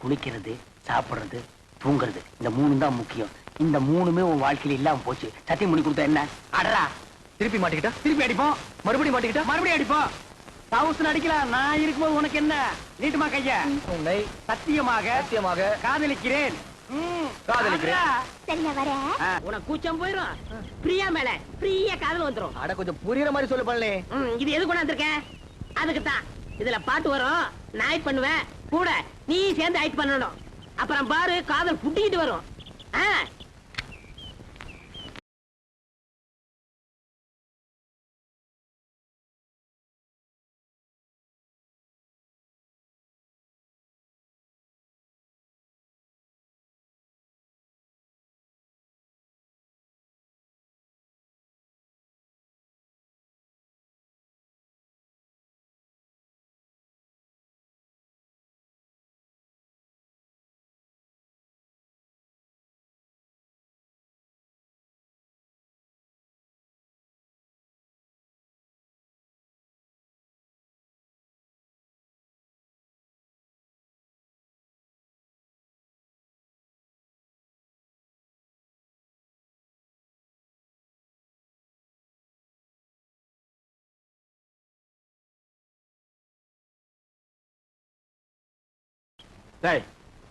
குளிக்கிறது, சாப்பிடுறது, தூங்குறது, இந்த 3 தான் முக்கியம். இந்த 3மே உன் வாழ்க்கையில இல்லாம போச்சு. சத்தியம் பண்ணி கொடுத்தா என்ன? அடரா, திருப்பி மாட்டிக்கிட்டா? திருப்பி அடிப்போம். மறுபடியும் மாட்டிக்கிட்டா? மறுபடியும் அடிப்போம். தவுசன் அடிக்கலாம். நான் இருக்கும்போது உனக்கு என்ன? நீட்டுமா கைய. உன்னை சத்தியமாக சத்தியமாக காதலிக்கிறேன். காதலிக்கிறேன். சரி, நான் வரேன். உனக்கு கூச்சம் போயிரும். பிரியா மேல பிரியா காதல் வந்துரும். அட கொஞ்சம் புரியுற மாதிரி சொல்லு பண்ணலே. இது எது கொண்டாந்துருக்க? அதுக்கு தான். இதுல பாட்டு வரும், நான் ஆக்ட் பண்ணுவேன், கூட நீ சேர்ந்து ஆக்ட் பண்ணணும். அப்புறம் பாரு, காதல் புட்டிக்கிட்டு வரும்.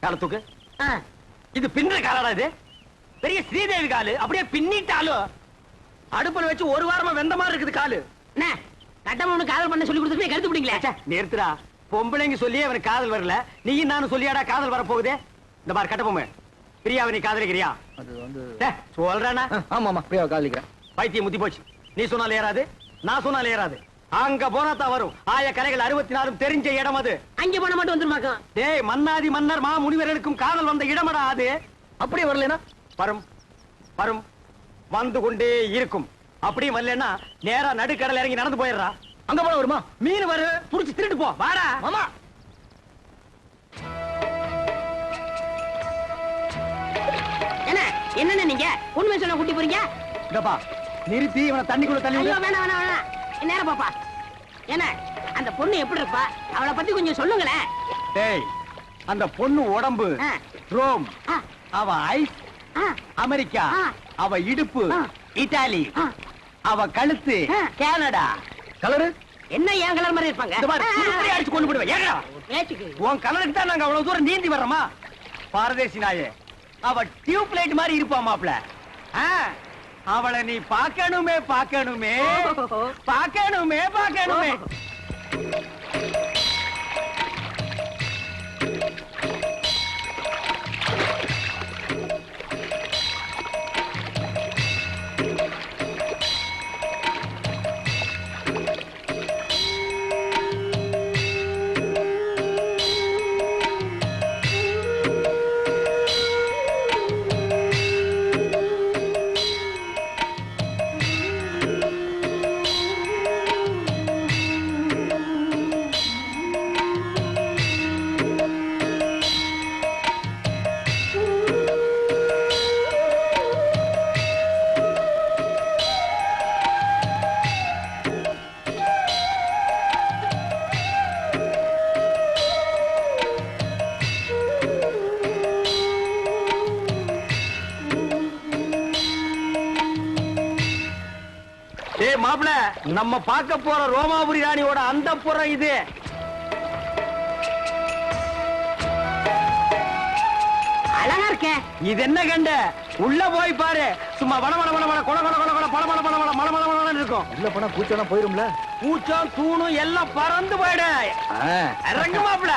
காலத்துக்கு இது பின்ன காலடா. இது பெரிய ஸ்ரீதேவி காலு. அப்படியே பின்னிட்டாலும் அடுப்புல வச்சு 1 வாரமா வெந்த மாதிரி இருக்குது காலு. என்ன கட்டமனு காதல் பண்ண சொல்லி கொடுத்துட்டு கருத்து பிடிங்களா? நிறுத்துறா. பொம்பளைங்க சொல்லி அவனுக்கு காதல் வரல, நீயும் நானும் சொல்லியாடா காதல் வர போகுதே. இந்த மாதிரி கட்டப்பொம்மை பிரியாவை நீ காதலிக்கிறியா? அது வந்து சொல்றானா? ஆமா ஆமா பிரியாவை காதலிக்கிறேன். பைத்தியம் முத்தி போச்சு. நீ சொன்னாலும் ஏறாது, நான் சொன்னாலும் ஏறாது. அங்க போனா தான் வரும். ஆய கரைகள் 64 தெரிஞ்ச இடம் அது. அங்க போன மட்டும் வந்துருமாக்கும். டேய், மன்னாதி மன்னர் மா முனிவர்களுக்கும் காதல் வந்த இடமடா அது. அப்படியே வரலனா வரும் வரும் வந்து கொண்டே இருக்கும். அப்படியே வரலன்னா நேரா நடுக்கடல் இறங்கி நடந்து போயிடுறா. அங்க போன வருமா? மீன் வரு, புடிச்சு திருட்டு போ. வாடா மாமா. என்ன நீங்க உண்மை சொன்ன கூட்டி போறீங்க? இதப்பா நிறுத்தி இவனை தண்ணிக்குள்ள தள்ளி ஐயோ, வேணாம் வேணாம் வேணாம். நேரம் பாப்பா. என்ன அந்த பொண்ணு எப்படி இருப்பா? அவளை பத்தி கொஞ்சம் சொல்லுங்களேன். டேய், அந்த பொண்ணு உடம்பு ரோம், அவ ஐஸ் அமெரிக்கா, அவ இடுப்பு இத்தாலி, அவ கழுத்து கனடா. கலரு என்ன ஏன் கலர் மாதிரி இருப்பாங்க? இந்த மாதிரி இப்படி அடிச்சு கொண்டு போடுவேன். ஏங்கடா உன் கலருக்கு தான் நாங்க அவ்வளவு தூரம் நீந்தி வர்றோமா? பாரதேசி நாயே, அவ டியூப் லைட் மாதிரி இருப்பா மாப்ள. அவளை நீ பார்க்கணுமே பார்க்கணுமே பார்க்கணுமே பார்க்கணுமே. மாப்ள, நம்ம பார்க்க போற ரோமாபுரி ராணியோட அந்த புறம் இது. அழகா இருக்கேன். இது என்ன கண்ட உள்ள போய் பாரு சும்மா வள வள வள வள கொல கொல கொல கொல பல பல பல பல மல மல மலன்னு இருக்கும். உள்ள போனா பூச்செல்லாம் போயிரும்ல. பூச்சம் தூணும் எல்லாம் பறந்து போயிடு. இறங்கு மாப்ள.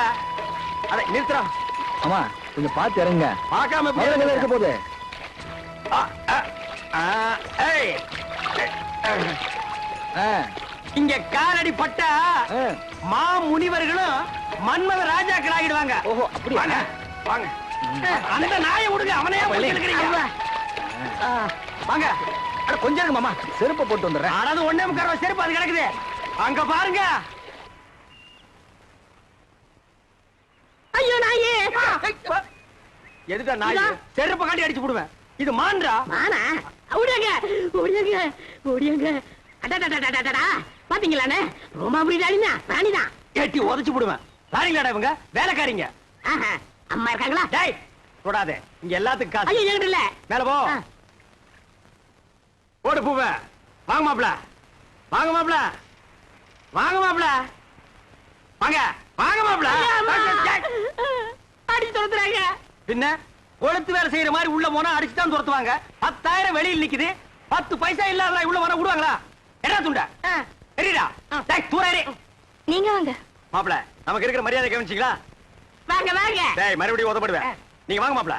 அட நிறுத்துறா. ஆமா கொஞ்சம் பார்த்து இறங்க. பார்க்காம முதல்ல இருக்க போகுது. ஏய் இங்க காலடி பட்டா மா முனிவர்களும் மன்மத ராஜாக்கள் ஆகிடுவாங்க. ஓஹோ அப்படியா? வாங்க வாங்க. அந்த நாயை விடுங்க, அவனையே இழுக்கிறீங்க. வாங்க. அட கொஞ்சம் இருங்க மாமா, செருப்பை போட்டு வந்துடுறேன். அதாவது ஒண்ணே முக்கால் செருப்பு அது கிடக்குது அங்க பாருங்க. ஐயோ நாயே. எதுடா நாய்? செருப்பை காட்டி அடிச்சு போடுவேன். இது மான்றா? மானா? ஓடியாங்க ஓடியாங்க ஓடியாங்க. அடடடடடடா பாத்தீங்களானே, ரோமாபுரி ராணினா ராணிதான். ஏட்டி உதைச்சு போடுவேன். ராணிங்களாடா இவங்க? வேலைக்காரிங்க. அம்மா இருக்காங்களா? டேய் தொடாதே, இங்க எல்லாத்துக்கும் காசு. ஐயோ என்கிட்ட இல்ல. மேல போ. ஓடு பூவ. வாங்க மாப்ள, வாங்க மாப்ள, வாங்க மாப்ள, வாங்க வாங்க மாப்ள. அடிச்சு துரத்துறாங்க. பின்ன கொளுத்து வேலை செய்யற மாதிரி உள்ள போனா அடிச்சு தான் துரத்துவாங்க. 10,000 வெளியில் நிக்குது, 10 பைசா இல்லாத உள்ள வர விடுவாங்களா? என்ன துண்டா சரிடா? டேய் தூரே. நீங்க வாங்க. மாப்ள நமக்கு இருக்கிற மரியாதை கவனிச்சீங்களா? வாங்க வாங்க. டேய் மறுபடியும் உதப்படுவேன். நீங்க வாங்க மாப்ள.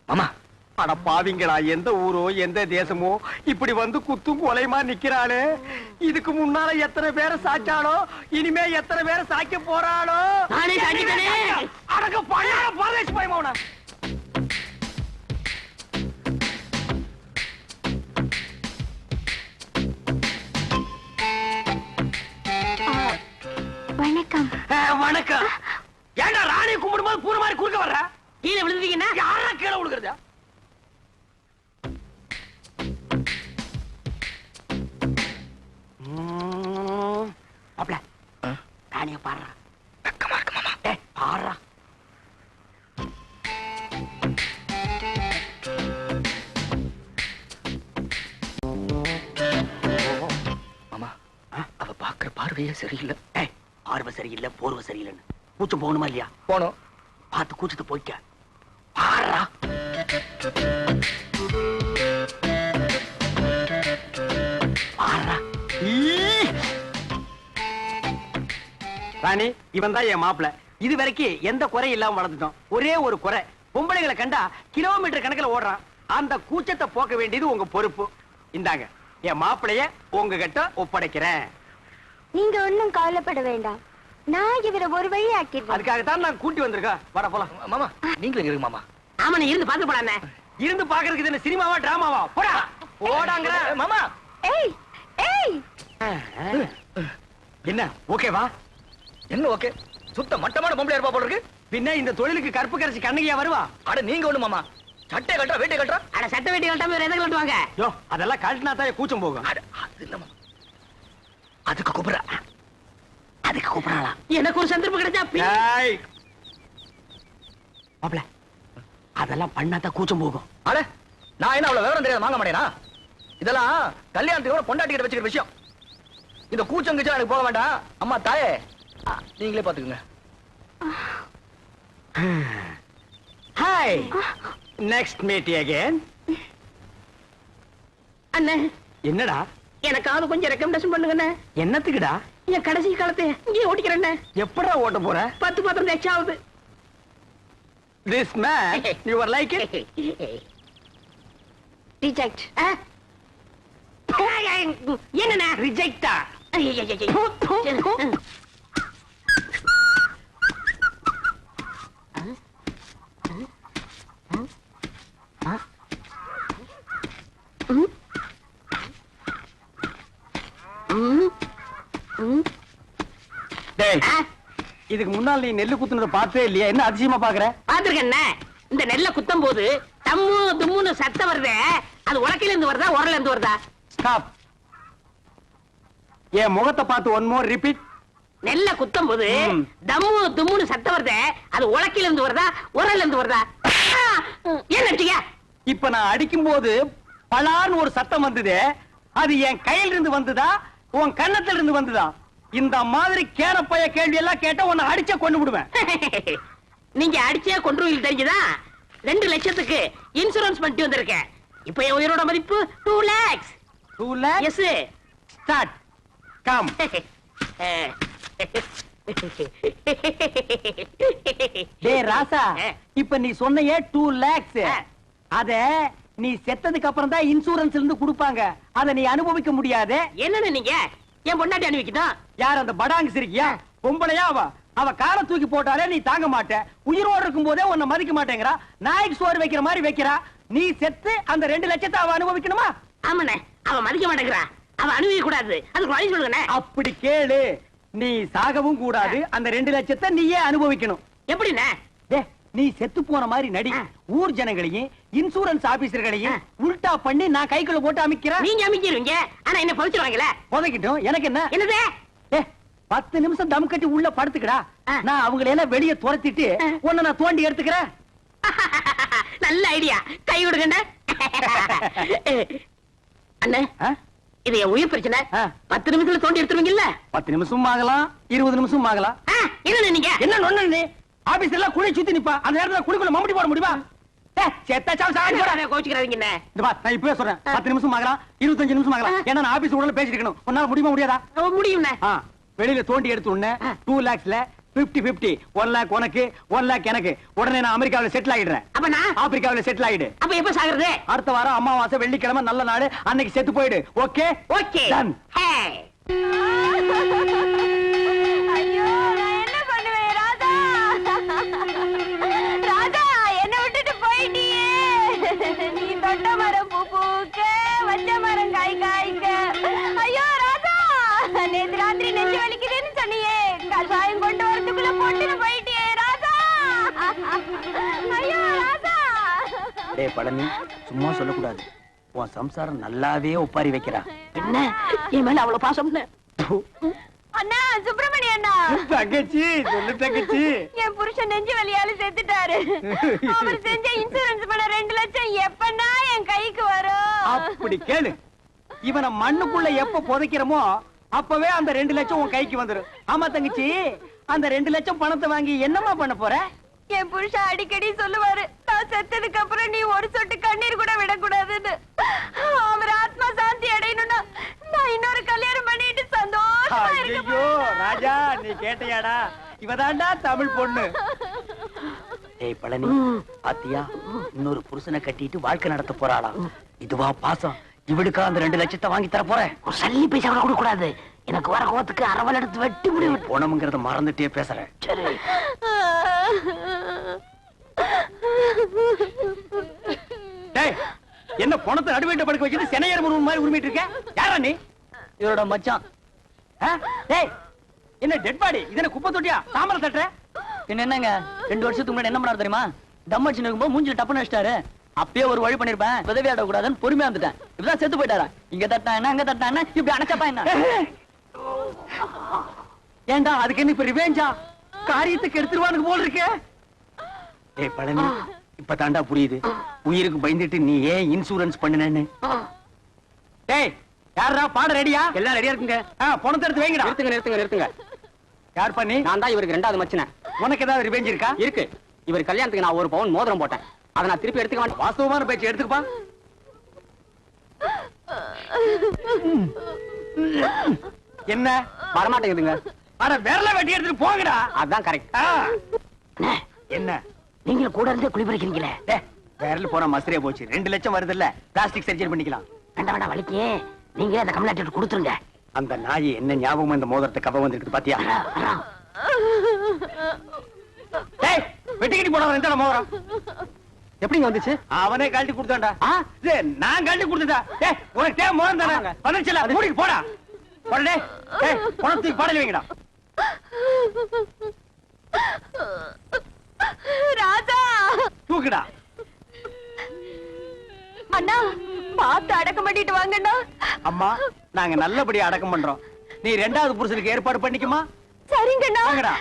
மாமா அட பாவிங்களா, எந்த ஊரோ எந்த தேசமோ இப்படி வந்து குத்தும் கொலைமா நிக்கிறாளே. இதுக்கு முன்னால எத்தனை பேரை சாச்சாலோ, இனிமே எத்தனை பேரை சாய்க்க போறாளோ. நானே சாய்ச்சிட்டேனே. அடக்க பழைய பரதேசி பயமாவனா. வணக்கம். வணக்கம். ஏண்டா ராணி கும்பிடும்போது பூர மாதிரி குறுக்க வர்ற? கீழே விழுந்தீங்கன்னா யாரா கீழே விழுகிறதா? அப்பல ராணிய பாடுறா. வெக்கமா இருக்கு மாமா. பாடுறா. மாமா அவ பாக்குற பார்வையே சரியில்லை. பார்வை சரியில்லை, போர்வை சரியில்லைன்னு கூச்சம் போகணுமா இல்லையா? போனோம். பார்த்து கூச்சத்தை போய்க்க. பாடுறா. பாடுறா. ராணி இவன் தான் என் மாப்பிள. இது வரைக்கும் எந்த குறை இல்லாம வளர்ந்துட்டோம். ஒரே ஒரு குறை, பொம்பளைகளை கண்டா கிலோமீட்டர் கணக்குல ஓடுறான். அந்த கூச்சத்தை போக்க வேண்டியது உங்க பொறுப்பு. இந்தாங்க என் மாப்பிளைய உங்ககிட்ட ஒப்படைக்கிறேன். நீங்க ஒண்ணும் கவலைப்பட வேண்டாம். நான் இவரை ஒரு வழி ஆக்கிடுறேன். அதுக்காகத்தான் நான் கூட்டி வந்திருக்கேன். வர போலாம். மாமா நீங்களும் இருங்க மாமா. ஆமா நீ இருந்து பார்த்து போடானே. இருந்து பாக்குறதுக்கு இது என்ன சினிமாவா டிராமாவா? போடா போடாங்கற மாமா. ஏய் ஏய் என்ன ஓகேவா? என்ன ஓகே? சுத்த மட்டமான பொம்பளை இருப்பா போல இருக்கு. பின்ன இந்த தொழிலுக்கு கற்பு கரைச்சி கண்ணகியா வருவா? அட நீங்க ஒண்ணு மாமா, சட்டை கட்டுறா வேட்டை கட்டுறா. அட சட்டை வெட்டி கட்டாம வேற எதை கட்டுவாங்க? யோ அதெல்லாம் கழட்டினா தான் கூச்சம் போகும். அட அது இல்ல மாமா, அதுக்கு கூப்பிடுறா. அதுக்கு கூப்பிடலாம். எனக்கு ஒரு சந்தர்ப்பம் கிடைச்சா ஏய் மாப்ள அதெல்லாம் பண்ணாதான் கூச்சம் போகும். அட நான் என்ன அவ்வளவு விவரம் தெரியாத வாங்க மாட்டேனா? இதெல்லாம் கல்யாணத்தோட பொண்டாட்டிக்கிட்ட வச்சுக்கிற விஷயம். இந்த கூச்சம் கிச்சம் எனக்கு போக வேண்டாம். அம்மா தாயே நீங்களே பாத்துக்குங்க. Hi next meet again. அண்ணே என்னடா? எனக்காவது கொஞ்சம் ரெக்கமெண்டேஷன் பண்ணுங்கண்ணே. என்னத்துக்குடா? என் கடைசி காலத்தை இங்கே ஓட்டிக்கிறேண்ணே. எப்படா ஓட்ட போற? 10 பாத்திரம் எச்சாவது. This man, you are like it? Reject. என்னண்ணே Rejecta. டேய் இதுக்கு முன்னால் நீ நெல்லு குத்துனத பார்த்தே இல்லையா? என்ன அதிசயமா பாக்குற? பாத்துருக்கண்ணே. இந்த நெல்ல குத்தும் போது தம்மு தும்முன்னு சத்தம் வருதே, அது உலக்கையில இருந்து வருதா உரல இருந்து வருதா? ஸ்டாப். என் முகத்தை பார்த்து ஒன் மோர் ரிப்பீட். நெல்ல குத்தும் போது தம்மு தும்முன்னு சத்தம் வருதே, அது உலக்கில இருந்து வருதா உரல்ல இருந்து வருதா? ஏன் அடிச்சீங்க? இப்ப நான் அடிக்கும் போது பலான்னு ஒரு சத்தம் வந்தது. அது என் கையில இருந்து வந்ததா உன் கன்னத்துல இருந்து வந்ததா? இந்த மாதிரி கேனப்பைய கேள்வி எல்லாம் கேட்டா உன்னை அடிச்சே கொண்டு விடுவேன். நீங்க அடிச்சே கொன்றுவீங்க தெரிஞ்சுதா? 2 லட்சத்துக்கு இன்சூரன்ஸ் பண்ணிட்டு வந்திருக்கேன். இப்ப என் உயிரோட மதிப்பு 2 lakhs. 2 lakhs? Yes. Start. Come. டேய் ராசா, இப்ப நீ சொன்னையே 2 lakhs. அத நீ செத்ததுக்கு அப்புறம் தான் இன்சூரன்ஸ்ல இருந்து கொடுப்பாங்க. அத நீ அனுபவிக்க முடியாது. என்னன்னு நீங்க என் பொண்டாட்டி அனுப்பிக்கிட்டோம். யார் அந்த படாங்கு சிரிக்கியா? பொம்பளையா அவ காலை தூக்கி போட்டாலே நீ தாங்க மாட்ட. உயிரோடு இருக்கும் போதே உன்னை மதிக்க மாட்டேங்கிறா. நாய்க்கு சோறு வைக்கிற மாதிரி வைக்கிறா. நீ செத்து அந்த 2 லட்சத்தை அவ அனுபவிக்கணுமா? ஆமாண்ணே, அவ மதிக்க மாட்டேங்கிறா. அவ அனுபவிக்க கூடாது. அதுக்கு வழி சொல்லுங்க. அப்படி கேளு. நீ சாகவும் கூடாது. அந்த 2 லட்சத்தை நீயே அனுபவிக்கணும். எப்படிண்ணே? நீ செத்து போன மாதிரி நடி. ஊர் ஜனங்களையும் இன்சூரன்ஸ் ஆபீசர்களையும் உல்டா பண்ணி நான் கைக்குள்ள போட்டு அமைக்கிறேன். நீங்க அமைக்கிறீங்க, ஆனா என்ன பறிச்சிருவாங்களே. புதைக்கிட்டோம். எனக்கு என்ன? என்னது? 10 நிமிஷம் தம் கட்டி உள்ள படுத்துக்கடா. நான் அவங்களை எல்லாம் வெளியே துரத்திட்டு உன்னை நான் தோண்டி எடுத்துக்கிறேன். நல்ல ஐடியா. கை விடுங்க அண்ணே. இது என் உயிர் பிரச்சனை. 10 நிமிஷத்துல தோண்டி எடுத்துருவீங்கல்ல? 10 நிமிஷம் ஆகலாம், 20 நிமிஷம் ஆகலாம். என்ன நீங்க என்ன நொண்ணு? நீ ஆபீஸ் எல்லாம் குழி சுத்தி நிப்பா. அந்த நேரத்துல குழிக்குள்ள மம்பட்டி போட முடியுமா? கோச்சுக்கிறாதீங்க. நான் இப்பவே சொல்றேன். 10 நிமிஷம் ஆகலாம், 25 நிமிஷம் ஆகலாம். ஏன்னா நான் ஆபீஸ் உடனே பேசிட்டு இருக்கணும். உன்னால முடியுமா முடியாதா? முடியும். வெளியில தோண்டி எடுத்து உடனே 2 lakhsல 50-50. 1 lakh உனக்கு, 1 lakh எனக்கு. உடனே நான் அமெரிக்காவில செட்டில் ஆயிடுறேன். அப்ப நான் ஆப்பிரிக்காவில செட்டில் ஆயிடு. அப்ப எப்ப சாகுறது? அடுத்த வாரம் அமாவாசை வெள்ளிக்கிழமை நல்ல நாடு. அன்னைக்கு செத்து போயிடு. ஓகே? ஓகே. டன். ஐயோ, நான் என்ன பண்ணுவேன் ராதா? ராதா, என்ன விட்டுட்டு போயிட்டியே. நீ தொட்ட மரம் பூ பூக்க, வச்ச மரம் காய் காய்க்க. ஐயோ ராதா, நேத்து ராத்திரி நெஞ்சு வலிக்குதுன்னு சொன்னியே, கஷாயம் கொண்டு வரதுக்குள்ள போட்டுன்னு போயிட்டியே ராதா. ஐயோ ராதா. டேய் பழனி, சும்மா சொல்லக்கூடாது. உன் சம்சாரம் நல்லாவே ஒப்பாரி வைக்கிறா. என்ன என் மேல அவ்வளவு பாசம்? அண்ணா, சுப்பிரமணிய அண்ணா. தங்கச்சி, சொல்லு தங்கச்சி. என் புருஷன் நெஞ்சு வலியால செத்துட்டாரு. அவர் செஞ்ச இன்சூரன்ஸ் பண்ண 2 லட்சம் எப்பன்னா என் கைக்கு வரும்? அப்படி கேளு. இவனை மண்ணுக்குள்ள எப்ப புதைக்கிறோமோ அப்பவே அந்த 2 லட்சம் உன் கைக்கு வந்துரும். ஆமா தங்கச்சி, அந்த 2 லட்சம் பணத்தை வாங்கி என்னமா பண்ண போற? என் புருஷன் அடிக்கடி சொல்லுவாரு, நான் செத்ததுக்கு அப்புறம் நீ ஒரு சொட்டு கண்ணீர் கூட விடக்கூடாதுன்னு. அவர் ஆத்மா சாந்தி அடையணும்னா நான் இன்னொரு கல்யாணம் பண்ணிட்டு சந்தோஷமா இருக்க ஐயோ ராஜா, நீ கேட்டையாடா? இவதாண்டா தமிழ் பொண்ணு. ஏய் பழனி, பாத்தியா? இன்னொரு புருஷனை கட்டிட்டு வாழ்க்கை நடத்த போறாளா? இதுவா பாசம்? இவளுக்கா அந்த 2 லட்சத்தை வாங்கி தர போறேன்? சல்லி பைசா கூட கொடுக்க கூடாது. எனக்கு வர கோத்துக்கு அரவல் எடுத்து வெட்டி முடியும். போனமுங்கிறத மறந்துட்டே பேசுறேன். சரி. டேய், என்ன பணத்தை நடுவேட்ட படுக்க வச்சிட்டு சென்னையர் முருகன் மாதிரி உரிமிட்டு இருக்க? யாரா நீ? இவரோட மச்சான். டேய், என்ன டெட் பாடி? இதென்ன குப்பை தொட்டியா? தாமரை தட்டுற? பின்ன என்னங்க, 2 வருஷத்துக்கு முன்னாடி என்ன பண்ணாரு தெரியுமா? தம் அடிச்சு நிக்கும்போது மூஞ்சில டப்புன்னு வச்சிட்டாரு. அப்பயே ஒரு வழி பண்ணிருப்பேன், உதவி ஆட கூடாதுன்னு பொறுமையா வந்துட்டேன். இப்பதான் செத்து போயிட்டாரா? இங்க தட்டா என்ன, அங்க தட்டா என்ன, இப்படி அணைச்சப்பா என்ன? ஏண்டா அதுக்கு என்ன இப்ப ரிவேஞ்சா? காரியத்துக்கு எடுத்துருவானுக்கு போல இருக்க. ஏய் பழனி, இப்ப தாண்டா புரியுது உயிருக்கு பயந்துட்டு நீ ஏன் இன்சூரன்ஸ் பண்ணுனேன்னு. டேய், யாரா பாட ரெடியா? எல்லாம் ரெடியா இருக்குங்க. பணத்தை எடுத்து வைங்கடா. நிறுத்துங்க. யார் பண்ணி? நான் தான் இவருக்கு 2வது மச்சனை. உனக்கு ஏதாவது ரிவேஞ்ச் இருக்கா? இருக்கு. இவர் கல்யாணத்துக்கு நான் 1 பவுன் மோதிரம் போட்டேன். அதை நான் திருப்பி எடுத்துக்க மாட்டேன். வாஸ்தவமான பேச்சு எடுத்துக்கப்பா. என்ன வரமாட்டேங்குதுங்க. அட விரல வெட்டி எடுத்துட்டு போங்கடா. அதான் கரெக்ட். என்ன நீங்க கூட இருந்தே குளிப்பறிக்கிறீங்களே. விரல் போனா மசரே போச்சு. 2 லட்சம் வருது இல்ல, பிளாஸ்டிக் சர்ஜரி பண்ணிக்கலாம். வேண்டாம் வலிக்கு நீங்க அந்த கம்யூனிட்டி கொடுத்துருங்க. அந்த நாய் என்ன ஞாபகம் இந்த மோதிரத்தை கவ வந்திருக்கு பாத்தியா? டேய், வெட்டிக்கிட்டு போனா இந்த மோதிரம் எப்படிங்க வந்துச்சு? அவனே கழட்டி கொடுத்தான்டா. நான் கழட்டி கொடுத்தா? டேய், உனக்கு தேவை மோதிரம் தானே? வந்துச்சுல, மூடிக்கு போடா. போடா டேய், பணத்துக்கு பாடல வைங்கடா. ராஜா, தூக்குடா. அண்ணா, பார்த்து அடக்கம் பண்ணிட்டு வாங்கண்ணா. அம்மா, நாங்க நல்லபடியா அடக்கம் பண்றோம். நீ ரெண்டாவது புருஷனுக்கு ஏற்பாடு பண்ணிக்குமா? சரிங்கண்ணா. வாங்கடா.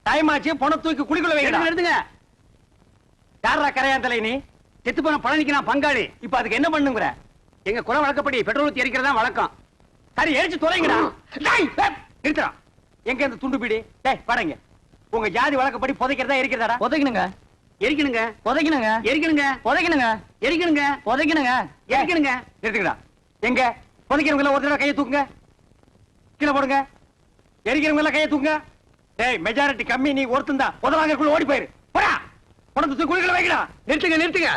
டைம் ஆச்சு, பணம் தூக்கி குழிக்குள்ள வைக்கடா. எடுத்துங்க. யாரா கரையாந்தலை நீ? செத்து போன பழனிக்கு நான் பங்காளி. இப்ப அதுக்கு என்ன பண்ணுங்கிற? எங்க குல வழக்கப்படி பெட்ரோல் ஊத்தி எரிக்கிறதா வழக்கம். சரி, எரிச்சு தொலைங்கடா. நிறுத்துறா. எங்க இந்த துண்டு பீடி? டேய் பாருங்க, உங்க ஜாதி வழக்கப்படி புதைக்கிறதா எரிக்கிறதாடா? புதைக்கணுங்க, எரிக்கணுங்க, புதைக்கணுங்க, எரிக்கணுங்க, புதைக்கணுங்க, எரிக்கணுங்க, புதைக்கணுங்க. எரிக்கணுங்க. நிறுத்துங்கடா. எங்க புதைக்கிறவங்க எல்லாம் ஒரு தடவை கையை தூக்குங்க, கீழே போடுங்க. எரிக்கிறவங்க எல்லாம் கையை தூக்குங்க. டேய், மெஜாரிட்டி கம்மி, நீ ஒருத்தன் தான். புதவாங்கக்குள்ள ஓடி போயிரு. போடா, பணத்தை தூக்கி குழிக்குள்ள வைக்கடா. நிறுத்துங்க, நிறுத்துங்க.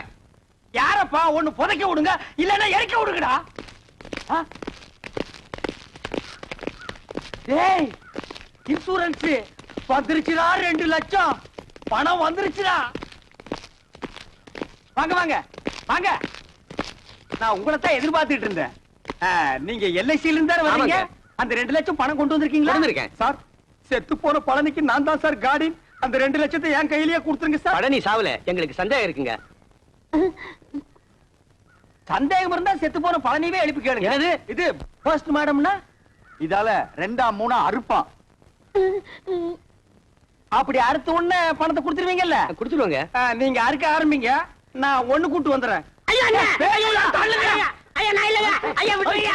யாரப்பா ஒண்ணு புதைக்க விடுங்க, இல்லன்னா எரிக்க விடுங்கடா. டேய், இன்சூரன்ஸ் வந்துருச்சுடா. 2 லட்சம் பணம் வந்துருச்சுடா. வாங்க வாங்க வாங்க. நான் உங்களை தான் எதிர்பார்த்துட்டு இருந்தேன். நீங்க எல்ஐசில இருந்தா வரீங்க. அந்த 2 லட்சம் பணம் கொண்டு வந்திருக்கீங்களா? வந்திருக்கேன் சார். செத்து போன பழனிக்கு நான் தான் சார் கார்டின். அந்த 2 லட்சத்தை என் கையிலேயே கொடுத்துருங்க சார். பழனி சாவல, எங்களுக்கு சந்தேகம் இருக்குங்க. சந்தேகம் இருந்தா செத்து போன பழனிவே எழுப்பி கேளுங்க. என்னது? இது போஸ்ட் மார்டம்னா இதால 2 3 அறுப்பான். அப்படி அறுத்த உடனே பணத்தை கொடுத்துருவீங்கல்ல? குடுத்துருவாங்க. நீங்க அறுக்க ஆரம்பிங்க, நான் ஒண்ணு கூட்டு வந்துடுறேன். ஐயா, ஐயா, ஐயா, ஐயா, ஐயா, நான் இல்லையா? ஐயா, விட்டுருங்க.